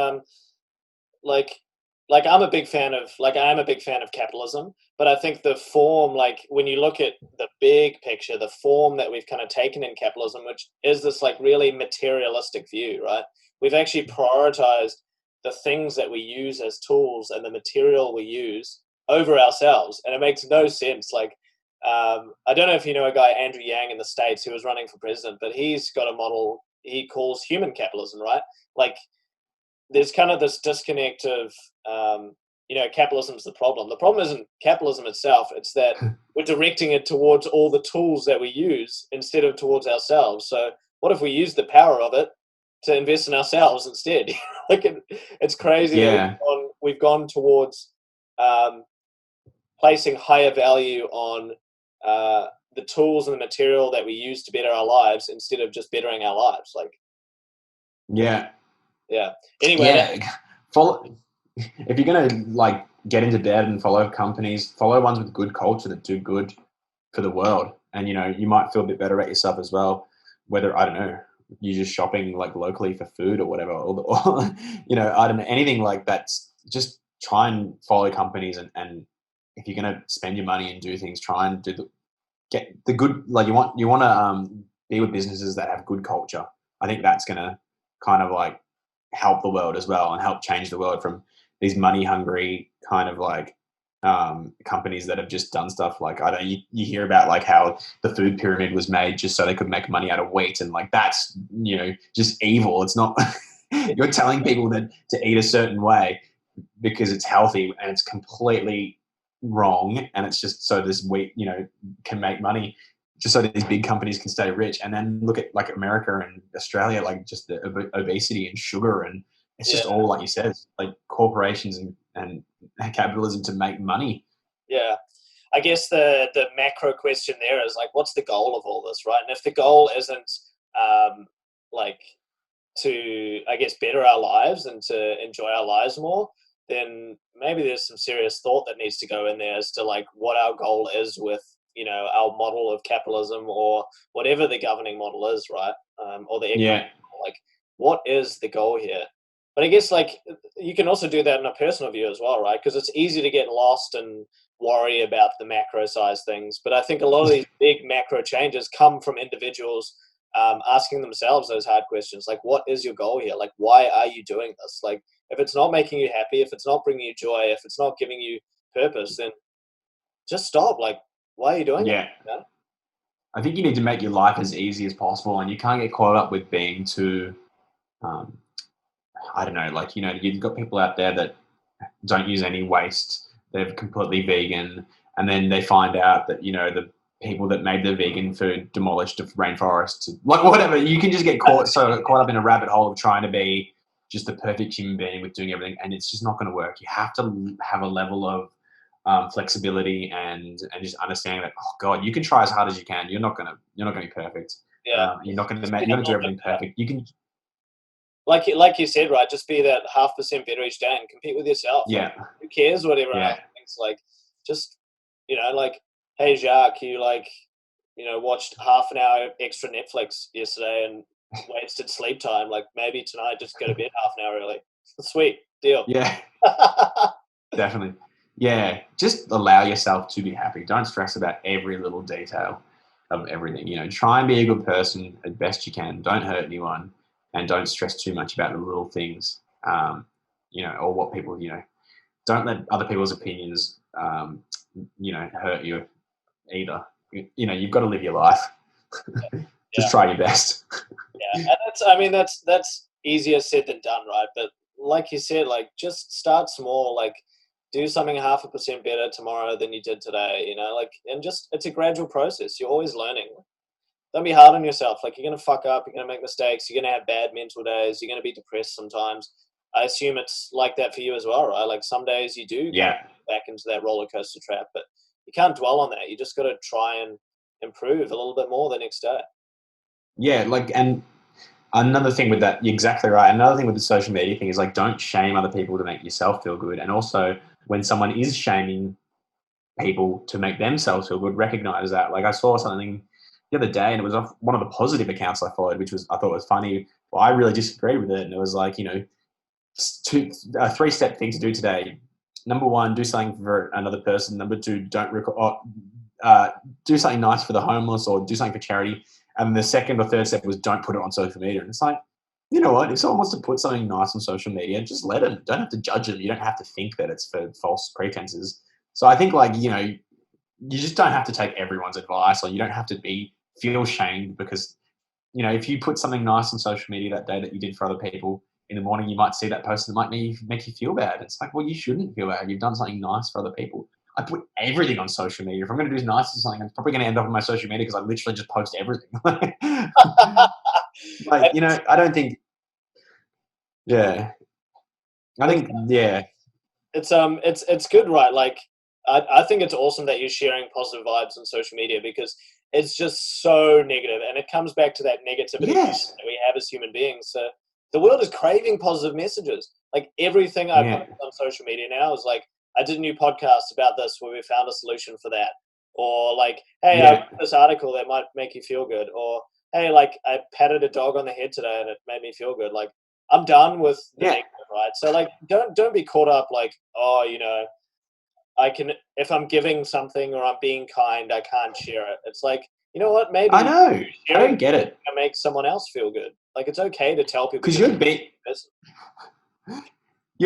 like I'm a big fan of I am a big fan of capitalism, but I think the form, like when you look at the big picture, the form that we've kind of taken in capitalism, which is this like really materialistic view, right? We've actually prioritized the things that we use as tools and the material we use over ourselves, and it makes no sense. Like I don't know if you know a guy, Andrew Yang, in the States, who was running for president, but he's got a model he calls human capitalism, right? Like there's kind of this disconnect of, capitalism's the problem. The problem isn't capitalism itself. It's that we're directing it towards all the tools that we use instead of towards ourselves. So what if we use the power of it to invest in ourselves instead? Like it's crazy that we've gone towards placing higher value on the tools and the material that we use to better our lives instead of just bettering our lives. Like,
yeah.
Anyway,
follow. If you're gonna like get into debt and follow companies, follow ones with good culture that do good for the world, and you might feel a bit better about yourself as well. Whether I don't know, you're just shopping like locally for food or whatever, or I don't know, anything like that. Just try and follow companies, and if you're gonna spend your money and do things, try and get the good. Like you want to be with businesses that have good culture. I think that's gonna kind of like help the world as well and help change the world from these money hungry kind of like companies that have just done stuff like, I don't, you hear about like how the food pyramid was made just so they could make money out of wheat, and like that's just evil. It's not you're telling people that to eat a certain way because it's healthy, and it's completely wrong, and it's just so this wheat can make money just so these big companies can stay rich. And then look at like America and Australia, like just the obesity and sugar, and it's just all, like you said, it's like corporations and capitalism to make money.
Yeah. I guess the macro question there is like, what's the goal of all this, right? And if the goal isn't like to, I guess, better our lives and to enjoy our lives more, then maybe there's some serious thought that needs to go in there as to like what our goal is with our model of capitalism or whatever the governing model is, right? Or the economic model. Like, what is the goal here? But I guess like you can also do that in a personal view as well, right? Because it's easy to get lost and worry about the macro size things. But I think a lot of these big macro changes come from individuals asking themselves those hard questions, like, what is your goal here? Like, why are you doing this? Like, if it's not making you happy, if it's not bringing you joy, if it's not giving you purpose, then just stop. Like, why are you doing it? You know?
I think you need to make your life as easy as possible, and you can't get caught up with being too, I don't know, like, you've got people out there that don't use any waste. They're completely vegan, and then they find out that, the people that made the vegan food demolished a rainforest, like whatever. You can just get caught up in a rabbit hole of trying to be just the perfect human being with doing everything, and it's just not going to work. You have to have a level of flexibility and just understanding that, oh God, you can try as hard as you can. You're not gonna be perfect.
Yeah.
You're not gonna do everything perfect. You can.
like you said, right? Just be that 0.5% better each day and compete with yourself.
Yeah.
Like, who cares what everyone else thinks? Like, just, like, hey, Jacques, you watched half an hour extra Netflix yesterday and wasted sleep time. Like, maybe tonight just go to bed half an hour early. Sweet deal.
Yeah. Definitely. Yeah. Just allow yourself to be happy. Don't stress about every little detail of everything. Try and be a good person as best you can. Don't hurt anyone, and don't stress too much about the little things. Or what people. Don't let other people's opinions, hurt you either. You've got to live your life. Just try your best.
Yeah, and that's easier said than done, right? But like you said, like, just start small. Like, do something 0.5% better tomorrow than you did today. And just, it's a gradual process. You're always learning. Don't be hard on yourself. Like, you're gonna fuck up. You're gonna make mistakes. You're gonna have bad mental days. You're gonna be depressed sometimes. I assume it's like that for you as well, right? Like, some days you do kind of back into that roller coaster trap, but you can't dwell on that. You just got to try and improve a little bit more the next day.
Yeah, and another thing with that, you're exactly right. Another thing with the social media thing is, like, don't shame other people to make yourself feel good. And also, when someone is shaming people to make themselves feel good, recognize that. Like, I saw something the other day, and it was off one of the positive accounts I followed, I thought was funny. Well, I really disagreed with it, and it was like, a 3-step thing to do today. Number 1, do something for another person. Number 2, do something nice for the homeless, or do something for charity. And the second or third step was, don't put it on social media. And it's like, you know what? If someone wants to put something nice on social media, just let them. Don't have to judge them. You don't have to think that it's for false pretenses. So I think, like, you just don't have to take everyone's advice, or you don't have to feel shamed because, if you put something nice on social media that day that you did for other people, in the morning you might see that post that might make you feel bad. It's like, well, you shouldn't feel bad. You've done something nice for other people. I put everything on social media. If I'm going to do nice to something, it's probably going to end up on my social media because I literally just post everything. I don't think. Yeah, I think. Yeah,
it's good, right? Like, I think it's awesome that you're sharing positive vibes on social media, because it's just so negative, and it comes back to that negativity that we have as human beings. So the world is craving positive messages. Like, everything I post on social media now is like, I did a new podcast about this where we found a solution for that. Or like, hey, I read this article that might make you feel good. Or, hey, like, I patted a dog on the head today and it made me feel good. Like, I'm done with the negative, right? So, like, don't be caught up like, oh, I can, if I'm giving something or I'm being kind, I can't share it. It's like, you know what? Maybe
I know. I don't get it.
Make someone else feel good. Like, it's okay to tell people,
because you're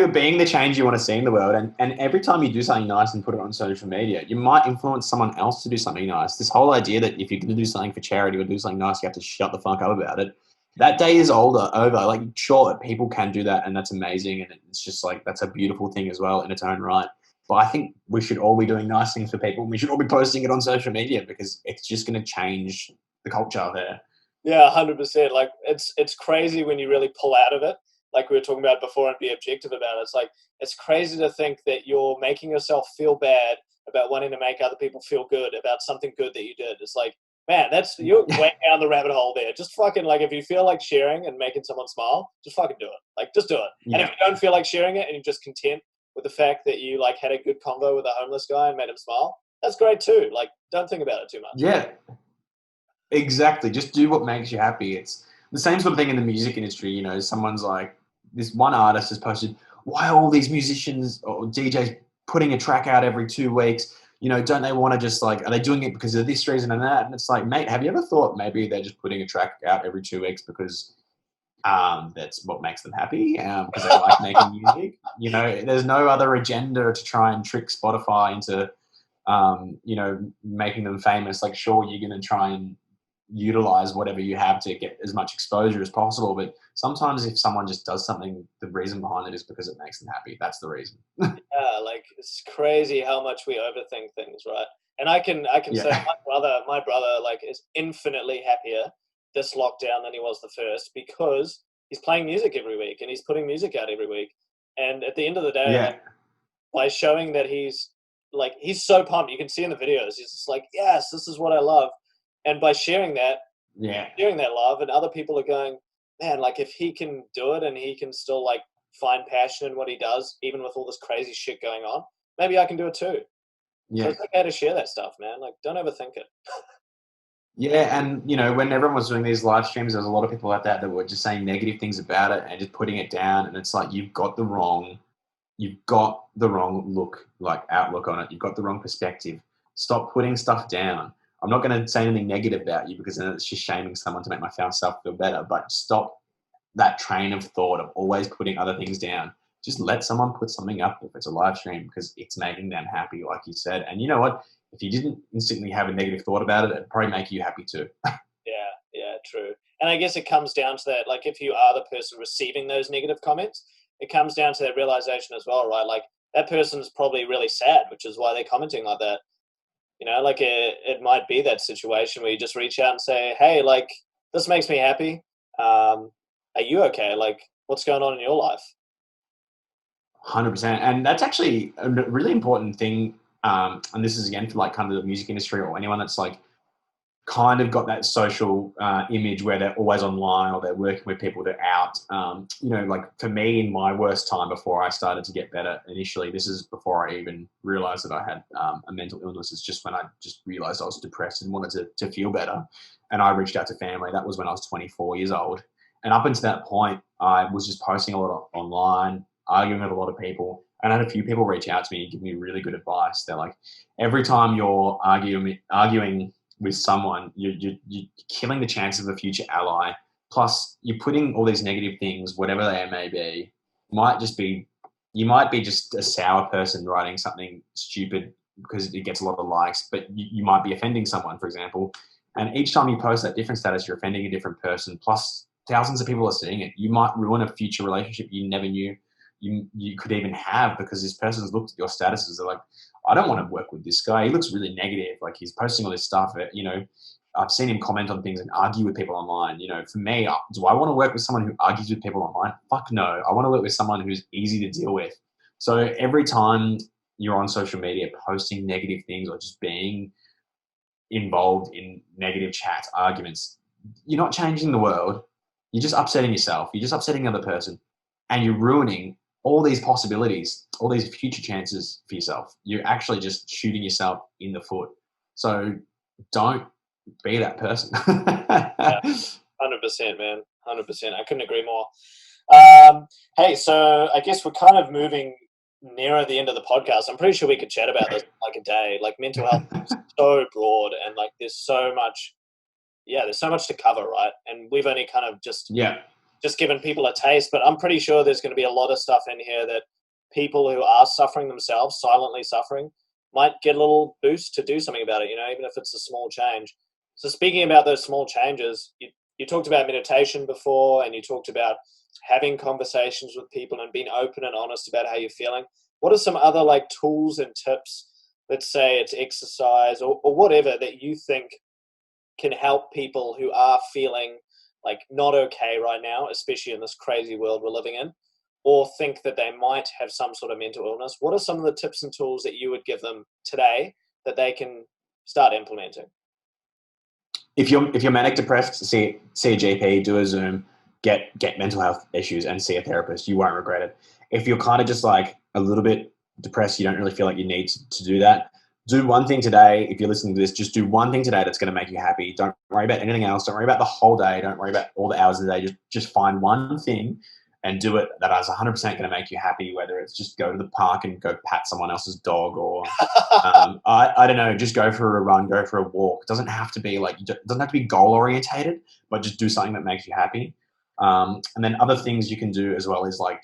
being the change you want to see in the world, and every time you do something nice and put it on social media, you might influence someone else to do something nice. This whole idea that if you're going to do something for charity or do something nice, you have to shut the fuck up about it. That day is over. Like, sure, people can do that, and that's amazing, and it's just like, that's a beautiful thing as well in its own right. But I think we should all be doing nice things for people. We should all be posting it on social media because it's just going to change the culture there.
Yeah, 100%. Like, it's crazy when you really pull out of it, like we were talking about before, and be objective about it. It's like, it's crazy to think that you're making yourself feel bad about wanting to make other people feel good about something good that you did. It's like, man, you're way down the rabbit hole there. Just fucking, like, if you feel like sharing and making someone smile, just fucking do it. Like, just do it. Yeah. And if you don't feel like sharing it and you're just content with the fact that you, like, had a good convo with a homeless guy and made him smile, that's great too. Like, don't think about it too much.
Yeah, exactly. Just do what makes you happy. It's the same sort of thing in the music industry. Someone's like, this one artist has posted, why are all these musicians or DJs putting a track out every 2 weeks? Don't they want to just, like, are they doing it because of this reason and that? And it's like, mate, have you ever thought maybe they're just putting a track out every 2 weeks because that's what makes them happy, because they like making music? There's no other agenda to try and trick Spotify into, making them famous. Like, sure, you're going to try and utilize whatever you have to get as much exposure as possible, but sometimes if someone just does something, the reason behind it is because it makes them happy. That's the reason.
Yeah, like, it's crazy how much we overthink things, right? And I can say my brother like, is infinitely happier this lockdown than he was the first, because he's playing music every week and he's putting music out every week. And at the end of the day, like, by showing that he's so pumped, you can see in the videos, he's just like, yes, this is what I love. And by sharing that, sharing that love, and other people are going, man, like if he can do it and he can still like find passion in what he does, even with all this crazy shit going on, maybe I can do it too. So
Yeah.
it's okay to share that stuff, man. Like, don't overthink it.
Yeah, and when everyone was doing these live streams, there was a lot of people like that were just saying negative things about it and just putting it down. And it's like you've got the wrong outlook on it. You've got the wrong perspective. Stop putting stuff down. I'm not going to say anything negative about you because then it's just shaming someone to make myself feel better. But stop that train of thought of always putting other things down. Just let someone put something up if it's a live stream because it's making them happy, like you said. And you know what? If you didn't instantly have a negative thought about it, it'd probably make you happy too.
Yeah, true. And I guess it comes down to that, like if you are the person receiving those negative comments, it comes down to that realization as well, right? Like that person's probably really sad, which is why they're commenting like that. Like it might be that situation where you just reach out and say, hey, like this makes me happy. Are you okay? Like what's going on in your life?
100%. And that's actually a really important thing. And this is again for like kind of the music industry or anyone that's like kind of got that social image where they're always online or they're working with people that are out. Like for me in my worst time before I started to get better initially, this is before I even realized that I had a mental illness. It's just when I just realized I was depressed and wanted to feel better. And I reached out to family. That was when I was 24 years old. And up until that point, I was just posting a lot online, arguing with a lot of people. And I had a few people reach out to me and give me really good advice. They're like, every time you're arguing with someone, you're killing the chance of a future ally. Plus, you're putting all these negative things, whatever they may be, you might be just a sour person writing something stupid because it gets a lot of likes, but you might be offending someone, for example. And each time you post that different status, you're offending a different person. Plus, thousands of people are seeing it. You might ruin a future relationship you never knew you could even have because this person's looked at your statuses. They're like, I don't want to work with this guy. He looks really negative. Like he's posting all this stuff. I've seen him comment on things and argue with people online. For me, do I want to work with someone who argues with people online? Fuck no. I want to work with someone who's easy to deal with. So every time you're on social media posting negative things or just being involved in negative chats, arguments, you're not changing the world. You're just upsetting yourself. You're just upsetting the other person. And you're ruining all these possibilities, all these future chances for yourself. You're actually just shooting yourself in the foot. So don't be that person.
Yeah, 100%, man. 100%. I couldn't agree more. Hey, so I guess we're kind of moving nearer the end of the podcast. I'm pretty sure we could chat about this like a day. Like mental health is so broad and like there's so much to cover, right? And we've only kind of just given people a taste, but I'm pretty sure there's going to be a lot of stuff in here that people who are suffering themselves, silently suffering, might get a little boost to do something about it, even if it's a small change. So speaking about those small changes, you talked about meditation before and you talked about having conversations with people and being open and honest about how you're feeling. What are some other like tools and tips, let's say it's exercise or whatever, that you think can help people who are feeling like not okay right now, especially in this crazy world we're living in, or think that they might have some sort of mental illness? What are some of the tips and tools that you would give them today that they can start implementing?
If you're manic depressed, see a GP, do a Zoom, get mental health issues and see a therapist. You won't regret it. If you're kind of just like a little bit depressed, you don't really feel like you need to do that. Do one thing today. If you're listening to this, just do one thing today that's going to make you happy. Don't worry about anything else. Don't worry about the whole day. Don't worry about all the hours of the day. Just find one thing and do it that is 100% going to make you happy, whether it's just go to the park and go pat someone else's dog or, I don't know, just go for a run, go for a walk. It doesn't have to be goal orientated, but just do something that makes you happy. And then other things you can do as well is like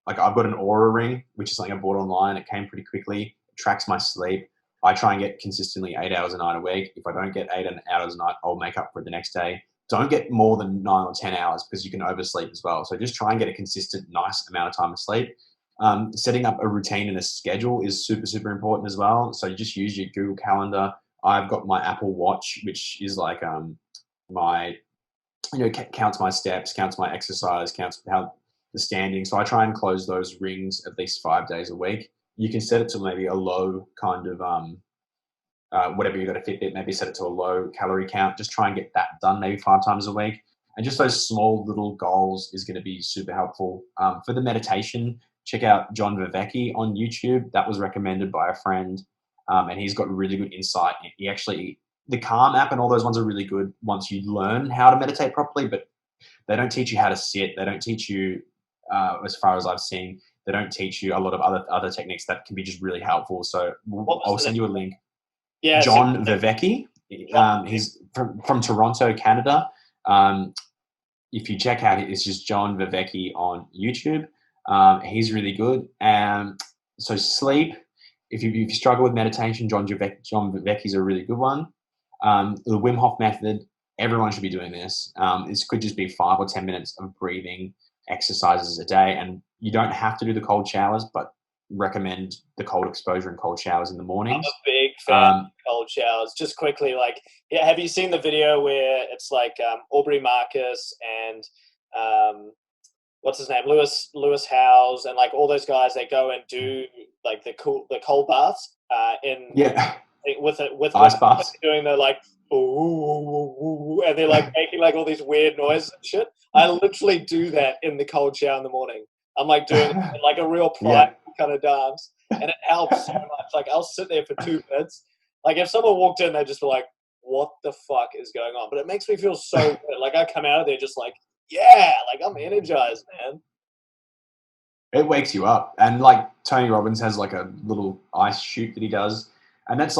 I've got an Aura ring, which is something I bought online. It came pretty quickly. It tracks my sleep. I try and get consistently 8 hours a night a week. If I don't get 8 hours a night, I'll make up for it the next day. Don't get more than 9 or 10 hours because you can oversleep as well. So just try and get a consistent, nice amount of time of sleep. Setting up a routine and a schedule is super, super important as well. So you just use your Google Calendar. I've got my Apple Watch, which is like counts my steps, counts my exercise, counts how the standing. So I try and close those rings at least 5 days a week. You can set it to maybe a low kind of whatever you got a Fitbit, maybe set it to a low calorie count. Just try and get that done maybe 5 times a week. And just those small little goals is going to be super helpful. For the meditation, check out John Vervecchi on YouTube. That was recommended by a friend, and he's got really good insight. The Calm app and all those ones are really good once you learn how to meditate properly, but they don't teach you how to sit. They don't teach you, as far as I've seen, they don't teach you a lot of other techniques that can be just really helpful. So I'll send you a link.
Yeah,
John Vervecchi. He's from Toronto, Canada. If you check out, it's just John Vervecchi on YouTube. He's really good. So sleep. If you struggle with meditation, John Vervecchi is a really good one. The Wim Hof method. Everyone should be doing this. This could just be 5 or 10 minutes of breathing exercises a day, and you don't have to do the cold showers, but recommend the cold exposure and cold showers in the mornings.
I'm a big fan of cold showers. Just quickly, have you seen the video where it's Aubrey Marcus and what's his name, Lewis Howes, and all those guys? They go and do the cold baths with
ice baths,
doing the ooh, and they're making all these weird noises and shit. I literally do that in the cold shower in the morning. I'm doing it a real private kind of dance, and it helps so much. I'll sit there for 2 minutes. If someone walked in, they'd just be like, "What the fuck is going on?" But it makes me feel so good. I come out of there just I'm energized, man.
It wakes you up, and Tony Robbins has a little ice shoot that he does. And that's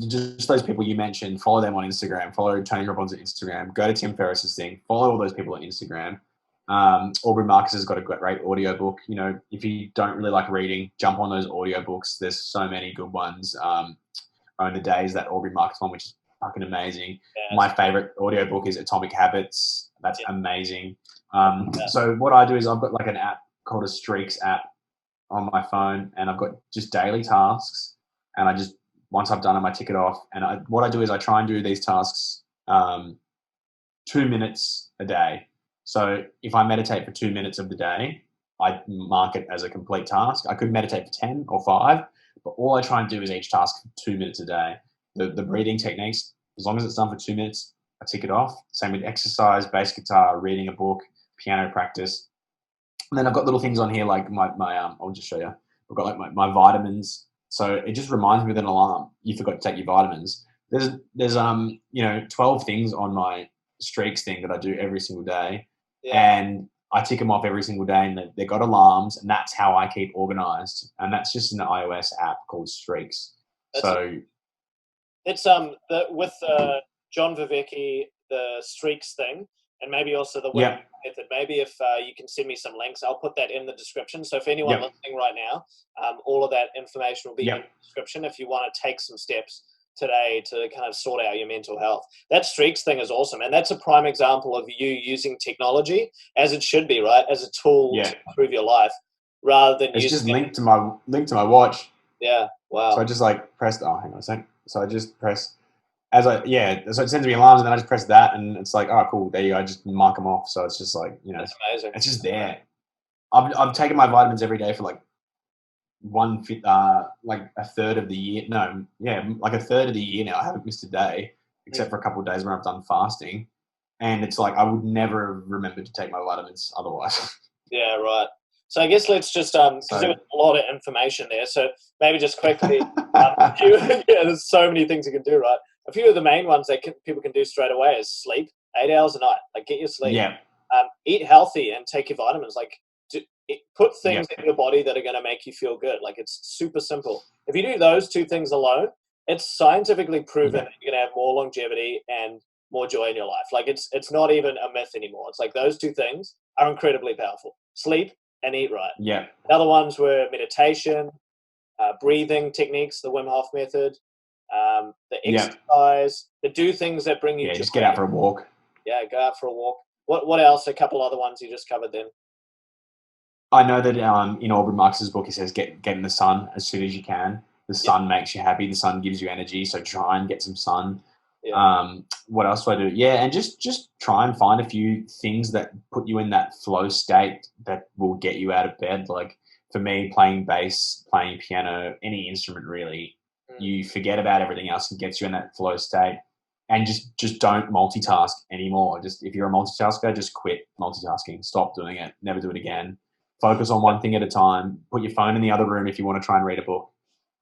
just those people you mentioned. Follow them on Instagram. Follow Tony Robbins on Instagram. Go to Tim Ferriss's thing. Follow all those people on Instagram. Aubrey Marcus has got a great audiobook. If you don't really like reading, jump on those audiobooks. There's so many good ones. Own the Days, that Aubrey Marcus one, which is fucking amazing. Yeah, my favorite audiobook is Atomic Habits. That's amazing. So what I do is I've got an app called a Streaks app on my phone, and I've got just daily tasks, and once I've done them, I tick it off. And what I do is I try and do these tasks 2 minutes a day. So if I meditate for 2 minutes of the day, I mark it as a complete task. I could meditate for 10 or 5, but all I try and do is each task for 2 minutes a day. The breathing techniques, as long as it's done for 2 minutes, I tick it off. Same with exercise, bass guitar, reading a book, piano practice. And then I've got little things on here I'll just show you. I've got my vitamins. So it just reminds me with an alarm, you forgot to take your vitamins. There's 12 things on my Streaks thing that I do every single day. Yeah. And I tick them off every single day, and they've got alarms, and that's how I keep organized. And that's just an iOS app called Streaks.
It's with John Vervecchi, the Streaks thing, and maybe also the web method. Maybe if you can send me some links, I'll put that in the description. So if anyone listening right now, all of that information will be in the description if you want to take some steps today to kind of sort out your mental health. That Streaks thing is awesome, and that's a prime example of you using technology as it should be, right? As a tool to improve your life, rather than
it's just linked to my watch.
Yeah, wow.
So I just pressed. Oh, hang on a sec. So I just press so it sends me alarms, and then I just press that, and it's oh, cool, there you go. I just mark them off. So it's just
that's amazing.
It's just there. I've taken my vitamins every day for a third of the year. No, a third of the year now. I haven't missed a day, except for a couple of days when I've done fasting, and it's I would never remember to take my vitamins otherwise.
Yeah, right. So I guess let's just because there was a lot of information there. So maybe just quickly, there's so many things you can do, right? A few of the main ones that people can do straight away is sleep 8 hours a night. Get your sleep.
Yeah.
Eat healthy and take your vitamins. Put things in your body that are going to make you feel good. It's super simple. If you do those 2 things alone, it's scientifically proven that you're going to have more longevity and more joy in your life. It's not even a myth anymore. It's those 2 things are incredibly powerful. Sleep and eat right.
Yeah.
The other ones were meditation, breathing techniques, the Wim Hof method, the exercise, the do things that bring you joy.
Just get out for a walk.
Yeah, go out for a walk. What else? A couple other ones you just covered then.
I know that in Aubrey Marcus's book, he says get in the sun as soon as you can. The sun makes you happy. The sun gives you energy. So try and get some sun. Yeah. What else do I do? Yeah, and just try and find a few things that put you in that flow state that will get you out of bed. For me, playing bass, playing piano, any instrument really, you forget about everything else and gets you in that flow state. and just don't multitask anymore. Just if you're a multitasker, just quit multitasking. Stop doing it. Never do it again. Focus on one thing at a time. Put your phone in the other room if you want to try and read a book,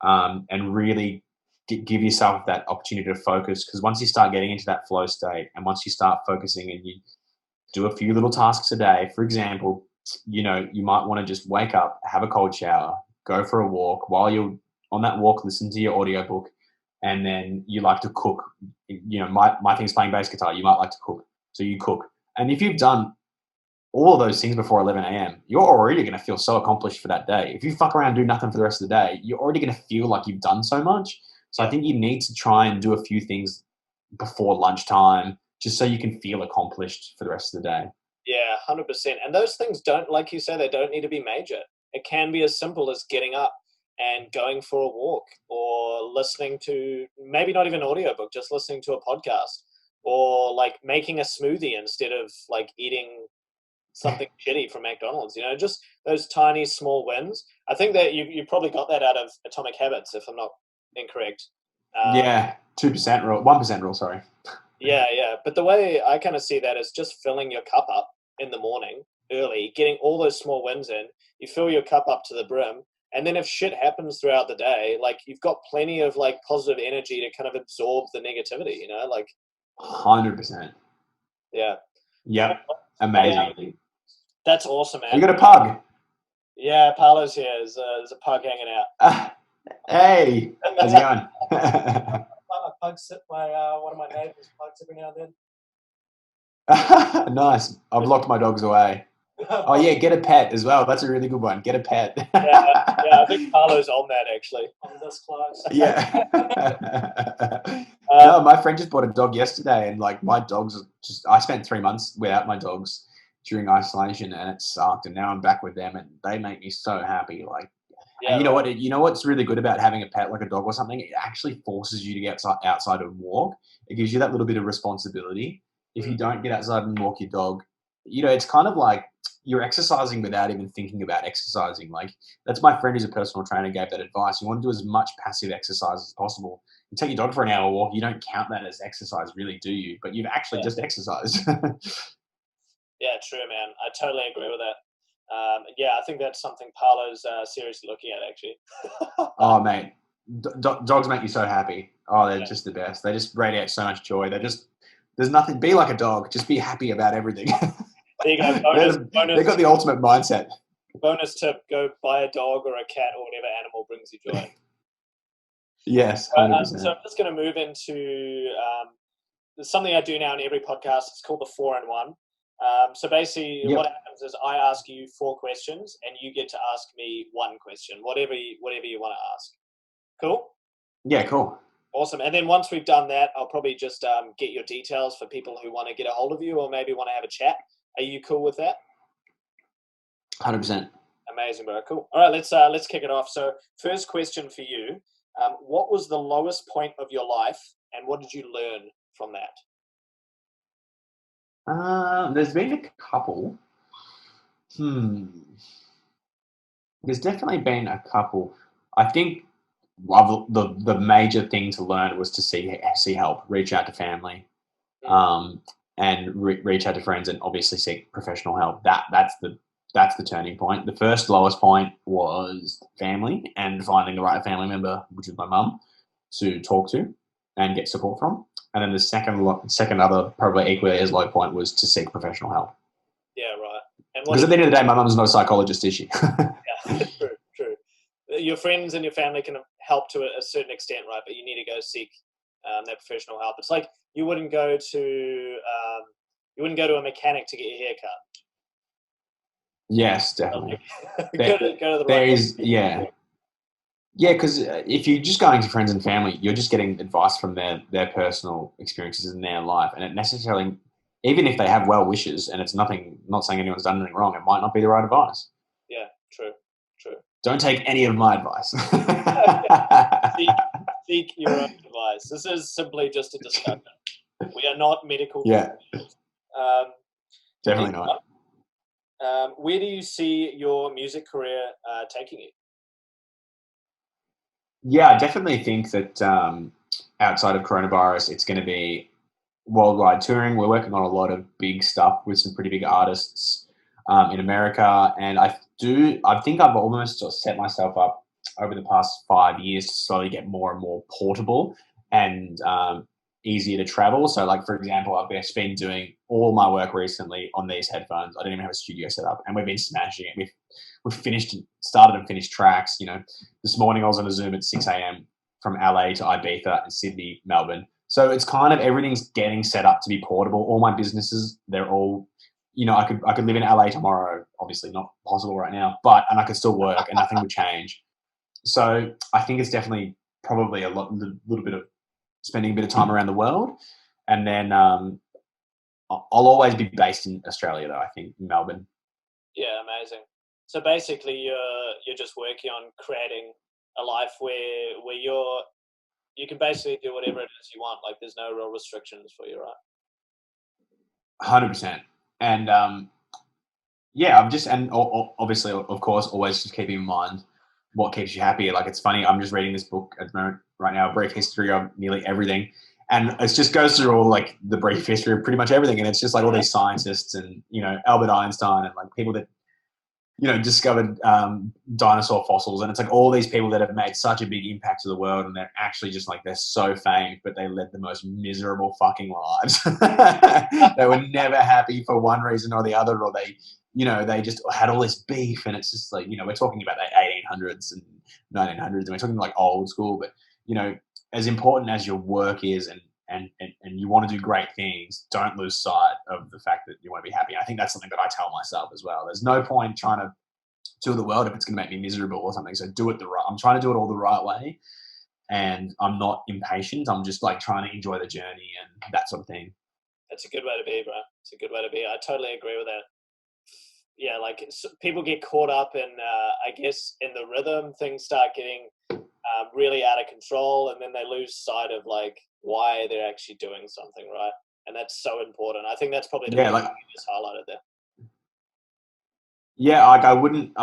and really give yourself that opportunity to focus. Because once you start getting into that flow state, and once you start focusing and you do a few little tasks a day, for example, you might want to just wake up, have a cold shower, go for a walk. While you're on that walk, listen to your audiobook, and then you like to cook. My thing is playing bass guitar. You might like to cook. So you cook. And if you've done all of those things before 11 a.m., you're already going to feel so accomplished for that day. If you fuck around and do nothing for the rest of the day, you're already going to feel like you've done so much. So I think you need to try and do a few things before lunchtime, just so you can feel accomplished for the rest of the day.
Yeah, 100%. And those things don't, like you say, they don't need to be major. It can be as simple as getting up and going for a walk, or listening to, maybe not even an audiobook, just listening to a podcast, or like making a smoothie instead of like eating something shitty from McDonald's, just those tiny small wins. I think that you probably got that out of Atomic Habits, if I'm not incorrect.
Yeah, 2% rule, 1% rule, sorry.
Yeah. But the way I kind of see that is just filling your cup up in the morning early, getting all those small wins in. You fill your cup up to the brim, and then if shit happens throughout the day, like you've got plenty of like positive energy to kind of absorb the negativity, like
100%.
Yeah.
Yep. Amazing.
That's awesome, man.
You got a pug?
Yeah, Paolo's here. There's a pug hanging out.
Hey, how's it going?
My pug sit by one of my neighbours' pugs every now and then.
Nice. I've locked my dogs away. Oh yeah, get a pet as well. That's a really good one. Get a pet.
yeah, I think Paolo's on that actually. I'm this close.
Yeah. No, my friend just bought a dog yesterday, and like my dogs I spent 3 months without my dogs during isolation, and it sucked. And now I'm back with them, and they make me so happy. Like,
yeah,
and you know what's really good about having a pet like a dog or something? It actually forces you to get outside and walk. It gives you that little bit of responsibility. If you don't get outside and walk your dog, it's kind of like you're exercising without even thinking about exercising. Like, that's my friend who's a personal trainer gave that advice. You want to do as much passive exercise as possible. You take your dog for an hour walk, you don't count that as exercise, really, do you? But you've actually just exercised.
Yeah, true, man. I totally agree with that. Yeah, I think that's something Paolo's seriously looking at, actually.
Oh, mate. Dogs make you so happy. Oh, they're just the best. They just radiate so much joy. There's nothing. Be like a dog. Just be happy about everything.
There you go. Bonus,
they've got the ultimate mindset.
Bonus tip: go buy a dog or a cat or whatever animal brings you joy.
Yes,
100%. So I'm just going to move into something I do now in every podcast. It's called the 4-in-1. So basically, what happens is I ask you 4 questions, and you get to ask me 1 question, whatever you want to ask. Cool?
Yeah, cool.
Awesome. And then once we've done that, I'll probably just get your details for people who want to get a hold of you or maybe want to have a chat. Are you cool with that?
100%.
Amazing, bro. Cool. All right, let's kick it off. So, first question for you: what was the lowest point of your life, and what did you learn from that?
There's been a couple. There's definitely been a couple. I think the major thing to learn was to see help, reach out to family, and reach out to friends, and obviously seek professional help. That's the turning point. The first lowest point was family and finding the right family member, which is my mum, to talk to and get support from. And then the second other, probably equally as low point, was to seek professional help.
Yeah, right.
Because at the end of the day, my mum's not a psychologist, is she?
Yeah, true. Your friends and your family can help to a certain extent, right? But you need to go seek that professional help. It's like you wouldn't go to a mechanic to get your hair cut.
Yes, definitely.
Go to the right
yeah. Yeah, because if you're just going to friends and family, you're just getting advice from their personal experiences in their life, and it necessarily, even if they have well wishes, and it's nothing, not saying anyone's done anything wrong, it might not be the right advice.
Yeah, true.
Don't take any of my advice.
Seek your own advice. This is simply just a discussion. We are not medical.
Yeah. Definitely not.
Where do you see your music career taking you?
Yeah, I definitely think that outside of coronavirus, it's going to be worldwide touring. We're working on a lot of big stuff with some pretty big artists in America, and I think I've almost just set myself up over the past 5 years to slowly get more and more portable and easier to travel. So, like, for example, I've just been doing all my work recently on these headphones. I didn't even have a studio set up, and we've been smashing it. We've started and finished tracks. You know, this morning I was on a Zoom at 6 a.m. from LA to Ibiza and Sydney, Melbourne. So it's kind of everything's getting set up to be portable. All my businesses, they're all, you know, I could live in LA tomorrow. Obviously not possible right now, and I could still work and nothing would change. So I think it's definitely probably little bit of spending a bit of time around the world, and then I'll always be based in Australia though. I think Melbourne.
Yeah, amazing. So basically, you're just working on creating a life where you can basically do whatever it is you want. Like, there's no real restrictions for you, right?
100%. And obviously, of course, always just keeping in mind what keeps you happy. Like, it's funny, I'm just reading this book at the moment right now, a brief history of nearly everything. And it just goes through all, like, the brief history of pretty much everything. And it's just like all these scientists and, you know, Albert Einstein and, like, people that, you know, discovered dinosaur fossils. And it's like all these people that have made such a big impact to the world, and they're actually just like, they're so famed, but they led the most miserable fucking lives. They were never happy for one reason or the other, or they just had all this beef. And it's just like, you know, we're talking about the 1800s and 1900s, and we're talking like old school, but, you know, as important as your work is and you want to do great things, don't lose sight of the fact that you want to be happy. I think that's something that I tell myself as well. There's no point trying to do the world if it's going to make me miserable or something. So I'm trying to do it all the right way, and I'm not impatient. I'm just like trying to enjoy the journey and that sort of thing.
That's a good way to be, bro. It's a good way to be. I totally agree with that. Yeah, like, people get caught up in, I guess, in the rhythm. Things start getting really out of control, and then they lose sight of, like, why they're actually doing something, right? And that's so important. I think that's probably the thing you just highlighted there.
Yeah, like I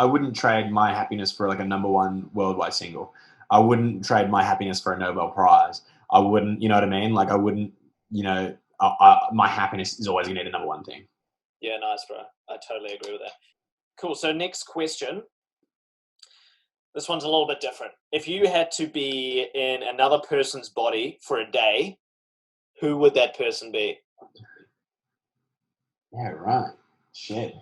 wouldn't trade my happiness for like a #1 worldwide single. I wouldn't trade my happiness for a Nobel Prize. I wouldn't, you know what I mean? Like I wouldn't, you know, my happiness is always going to be the #1 thing.
Yeah, nice, bro. I totally agree with that. Cool. So next question. This one's a little bit different. If you had to be in another person's body for a day, who would that person be?
Yeah, right. Shit.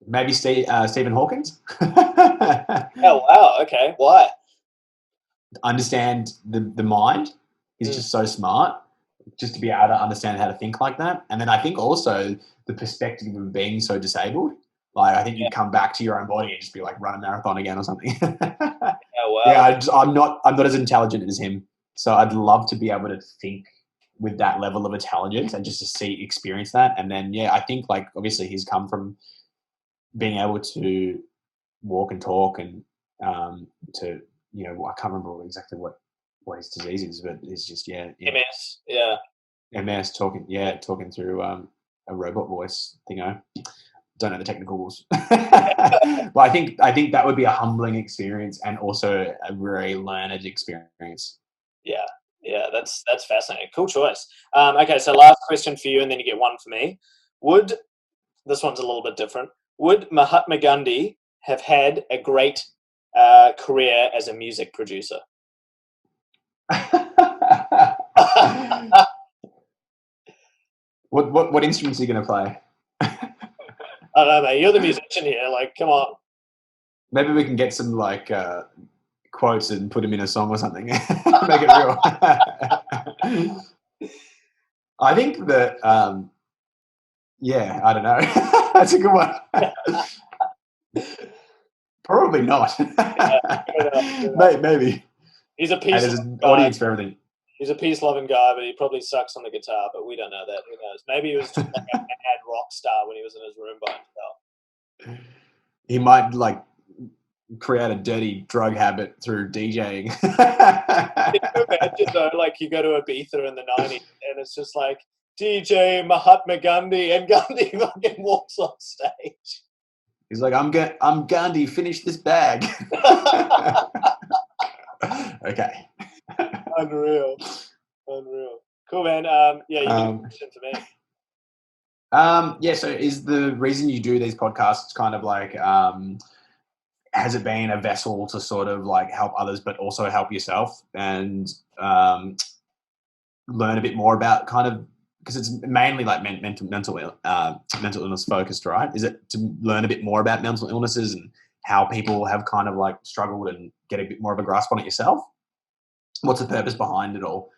Maybe Stephen Hawkins?
Oh, wow. Okay. Why?
Understand the mind. He's just so smart, just to be able to understand how to think like that. And then I think also the perspective of being so disabled. Like, I think you'd come back to your own body and just be like, run a marathon again or something.
Oh, wow.
Yeah, I'm not as intelligent as him. So I'd love to be able to think with that level of intelligence and just to experience that. And then, yeah, I think, like, obviously he's come from being able to walk and talk and to, you know, I can't remember exactly what his disease is, but it's just,
MS. Yeah.
MS talking through a robot voice thingo. Don't know the technicals, but I think that would be a humbling experience and also a very learned experience.
Yeah, that's fascinating. Cool choice. Okay, so last question for you, and then you get one for me. This one's a little bit different. Would Mahatma Gandhi have had a great career as a music producer?
What instruments are you going to play?
I don't know, mate. You're the musician here. Like, come on.
Maybe we can get some like quotes and put them in a song or something. Make it real. I think that, I don't know. That's a good one. Probably not. Maybe.
He's a peace.
There's an audience for everything.
He's a peace-loving guy, but he probably sucks on the guitar. But we don't know that. Who knows? Maybe he was just like a mad rock star when he was in his room by himself.
He might like create a dirty drug habit through DJing.
Imagine though, like you go to Ibiza in the 90s and it's just like DJ Mahatma Gandhi, and Gandhi fucking walks on stage.
He's like, I'm Gandhi, finish this bag. Okay.
Unreal. Cool, man. Yeah, you got a question for me.
Yeah, so is the reason you do these podcasts kind of like, has it been a vessel to sort of like help others, but also help yourself and learn a bit more about kind of, because it's mainly like mental illness focused, right? Is it to learn a bit more about mental illnesses and how people have kind of like struggled and get a bit more of a grasp on it yourself? What's the purpose behind it all?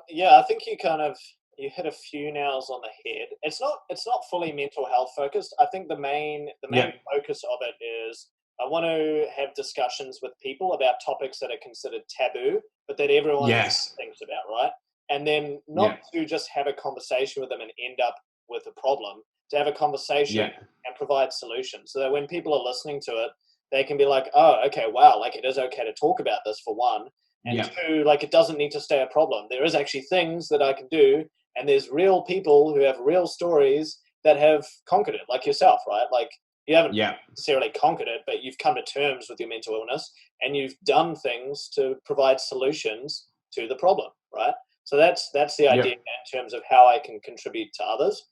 Yeah, I think you hit a few nails on the head. It's not fully mental health focused. I think the main
Yeah.
focus of it is I want to have discussions with people about topics that are considered taboo, but that everyone
Yes.
thinks about, right? And then
Yeah.
not to just have a conversation with them and end up with a problem, to have a conversation
Yeah.
and provide solutions so that when people are listening to it, they can be like, oh, okay, wow, like it is okay to talk about this for one. And
Yeah.
two, like it doesn't need to stay a problem. There is actually things that I can do, and there's real people who have real stories that have conquered it, like yourself, right? Like you haven't
Yeah.
necessarily conquered it, but you've come to terms with your mental illness and you've done things to provide solutions to the problem, right? So that's the idea in terms of how I can contribute to others.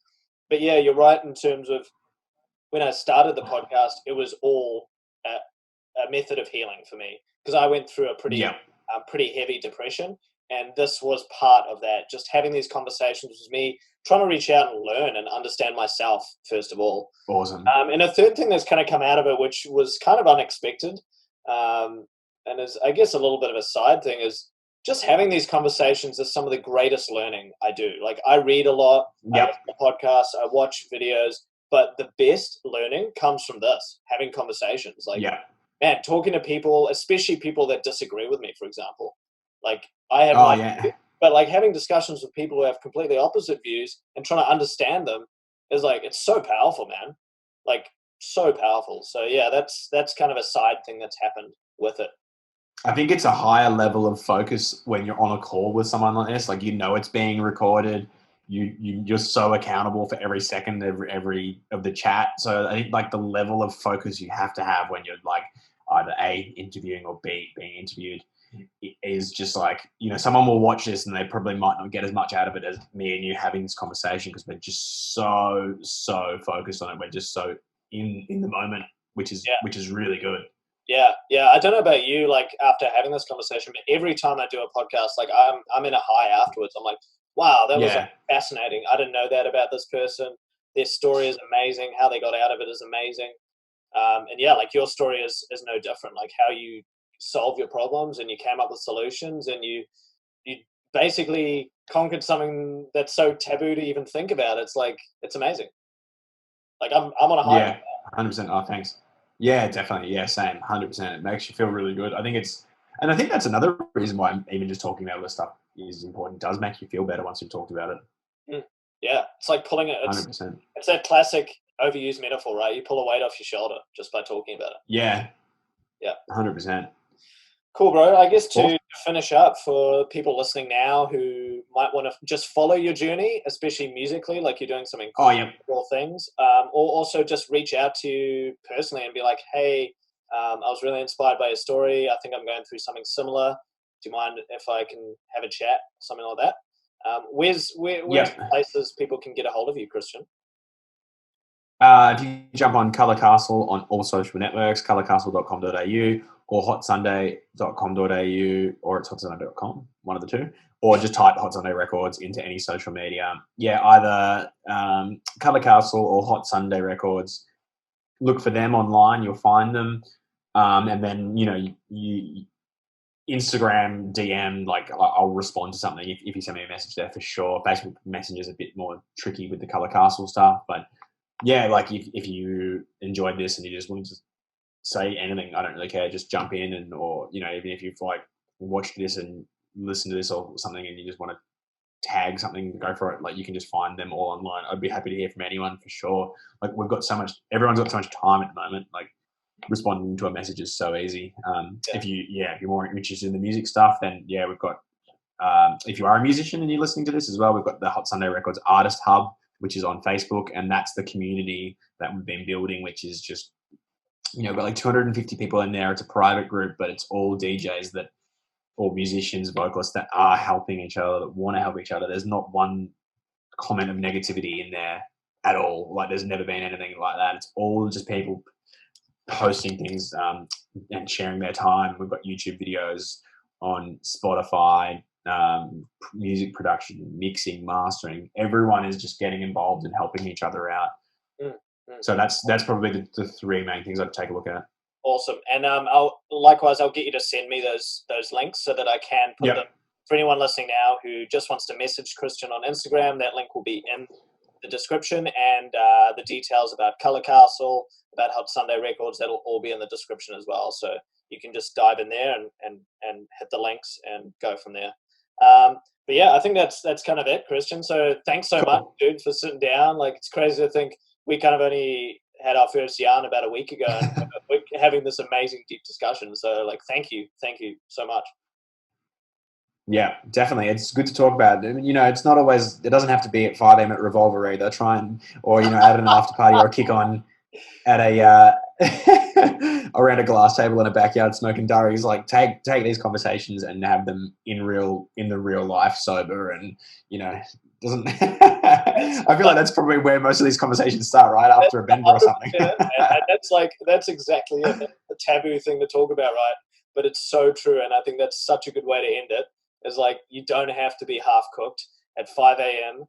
But yeah, you're right in terms of when I started the podcast, it was all a method of healing for me because I went through a pretty heavy depression, and this was part of that. Just having these conversations was me trying to reach out and learn and understand myself first of all.
Awesome.
And a third thing that's kind of come out of it, which was kind of unexpected, and is I guess a little bit of a side thing, is just having these conversations is some of the greatest learning I do. Like I read a lot, I listen to podcasts, I watch videos, but the best learning comes from this, having conversations. Like, man, talking to people, especially people that disagree with me, for example. Like I have but like having discussions with people who have completely opposite views and trying to understand them is like, it's so powerful, man. Like so powerful. So yeah, that's kind of a side thing that's happened with it.
I think it's a higher level of focus when you're on a call with someone like this. Like, you know, it's being recorded. You're so accountable for every second, every of the chat. So I think like the level of focus you have to have when you're like either A, interviewing, or B, being interviewed is just like, you know, someone will watch this and they probably might not get as much out of it as me and you having this conversation because we're just so focused on it. We're just so in the moment, which is really good.
Yeah. I don't know about you, like after having this conversation, but every time I do a podcast, like I'm in a high afterwards. I'm like, wow, that was like fascinating. I didn't know that about this person. Their story is amazing. How they got out of it is amazing. And yeah, like your story is no different. Like how you solve your problems and you came up with solutions and you basically conquered something that's so taboo to even think about. It's like, it's amazing. Like I'm on a high.
Yeah, 100%. Oh, thanks. Yeah, definitely. Yeah, same. 100%. It makes you feel really good. I think that's another reason why even just talking about this stuff is important. It does make you feel better once you've talked about it.
Yeah, it's like pulling it.
100%.
It's that classic overused metaphor, right? You pull a weight off your shoulder just by talking about it.
Yeah.
Yeah.
100%.
Cool, bro. I guess to finish up, for people listening now who might want to just follow your journey, especially musically, like you're doing some incredible things, or also just reach out to you personally and be like, hey, I was really inspired by your story. I think I'm going through something similar. Do you mind if I can have a chat? Something like that. Where's places people can get a hold of you, Christian?
If you jump on Colour Castle on all social networks, colourcastle.com.au or hotsunday.com.au, or it's hotsunday.com, one of the two, or just type Hot Sunday Records into any social media. Yeah, either Colour Castle or Hot Sunday Records. Look for them online, you'll find them. And then, you know, you Instagram DM, like I'll respond to something if you send me a message there for sure. Facebook Messenger is a bit more tricky with the Colour Castle stuff, but yeah, like if you enjoyed this and you just wanted to say anything, I don't really care. Just jump in, and or you know, even if you've like watched this and listened to this or something, and you just want to tag something, go for it. Like you can just find them all online. I'd be happy to hear from anyone for sure. Like everyone's got so much time at the moment. Like responding to a message is so easy. If you're more interested in the music stuff, then yeah, we've got. If you are a musician and you're listening to this as well, we've got the Hot Sunday Records Artist Hub, which is on Facebook, and that's the community that we've been building, which is just, you know, got like 250 people in there. It's a private group, but it's all DJs that or musicians, vocalists that are helping each other, that want to help each other. There's not one comment of negativity in there at all. Like there's never been anything like that. It's all just people posting things and sharing their time. We've got YouTube videos on Spotify, music production, mixing, mastering. Everyone is just getting involved and helping each other out. So that's probably the three main things I'd take a look at.
Awesome. And I'll get you to send me those links so that I can put them for anyone listening now who just wants to message Christian on Instagram. That link will be in the description, and the details about Color Castle, about Hot Sunday Records, that'll all be in the description as well. So you can just dive in there and hit the links and go from there. But yeah, I think that's kind of it, Christian. So thanks so much, dude, for sitting down. Like, it's crazy to think we kind of only had our first yarn about a week ago, and we're having this amazing deep discussion. So like, thank you so much.
Yeah, definitely. It's good to talk about. You know, it's not always, it doesn't have to be at 5 a.m. at Revolver either. Or, you know, at an after party or a kick on at a, around a glass table in a backyard smoking durries. Like take these conversations and have them in the real life sober, and, you know, doesn't, I feel like that's probably where most of these conversations start, right? After a bender or something.
And that's exactly it. That's a taboo thing to talk about, right? But it's so true. And I think that's such a good way to end it. Is like, you don't have to be half cooked at 5 a.m.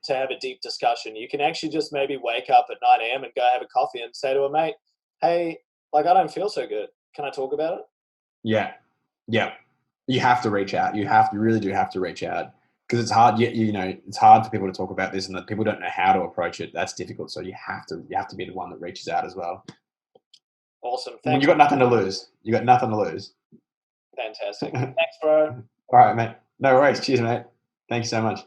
To have a deep discussion. You can actually just maybe wake up at 9 a.m. and go have a coffee and say to a mate, hey, like, I don't feel so good. Can I talk about it?
Yeah. You have to reach out. You really do have to reach out, because it's hard. You know, it's hard for people to talk about this, and that people don't know how to approach it. That's difficult. So you have to be the one that reaches out as well.
Awesome. Thanks.
You got nothing to lose.
Fantastic. Thanks, bro.
All right, mate. No worries. Cheers, mate. Thanks so much.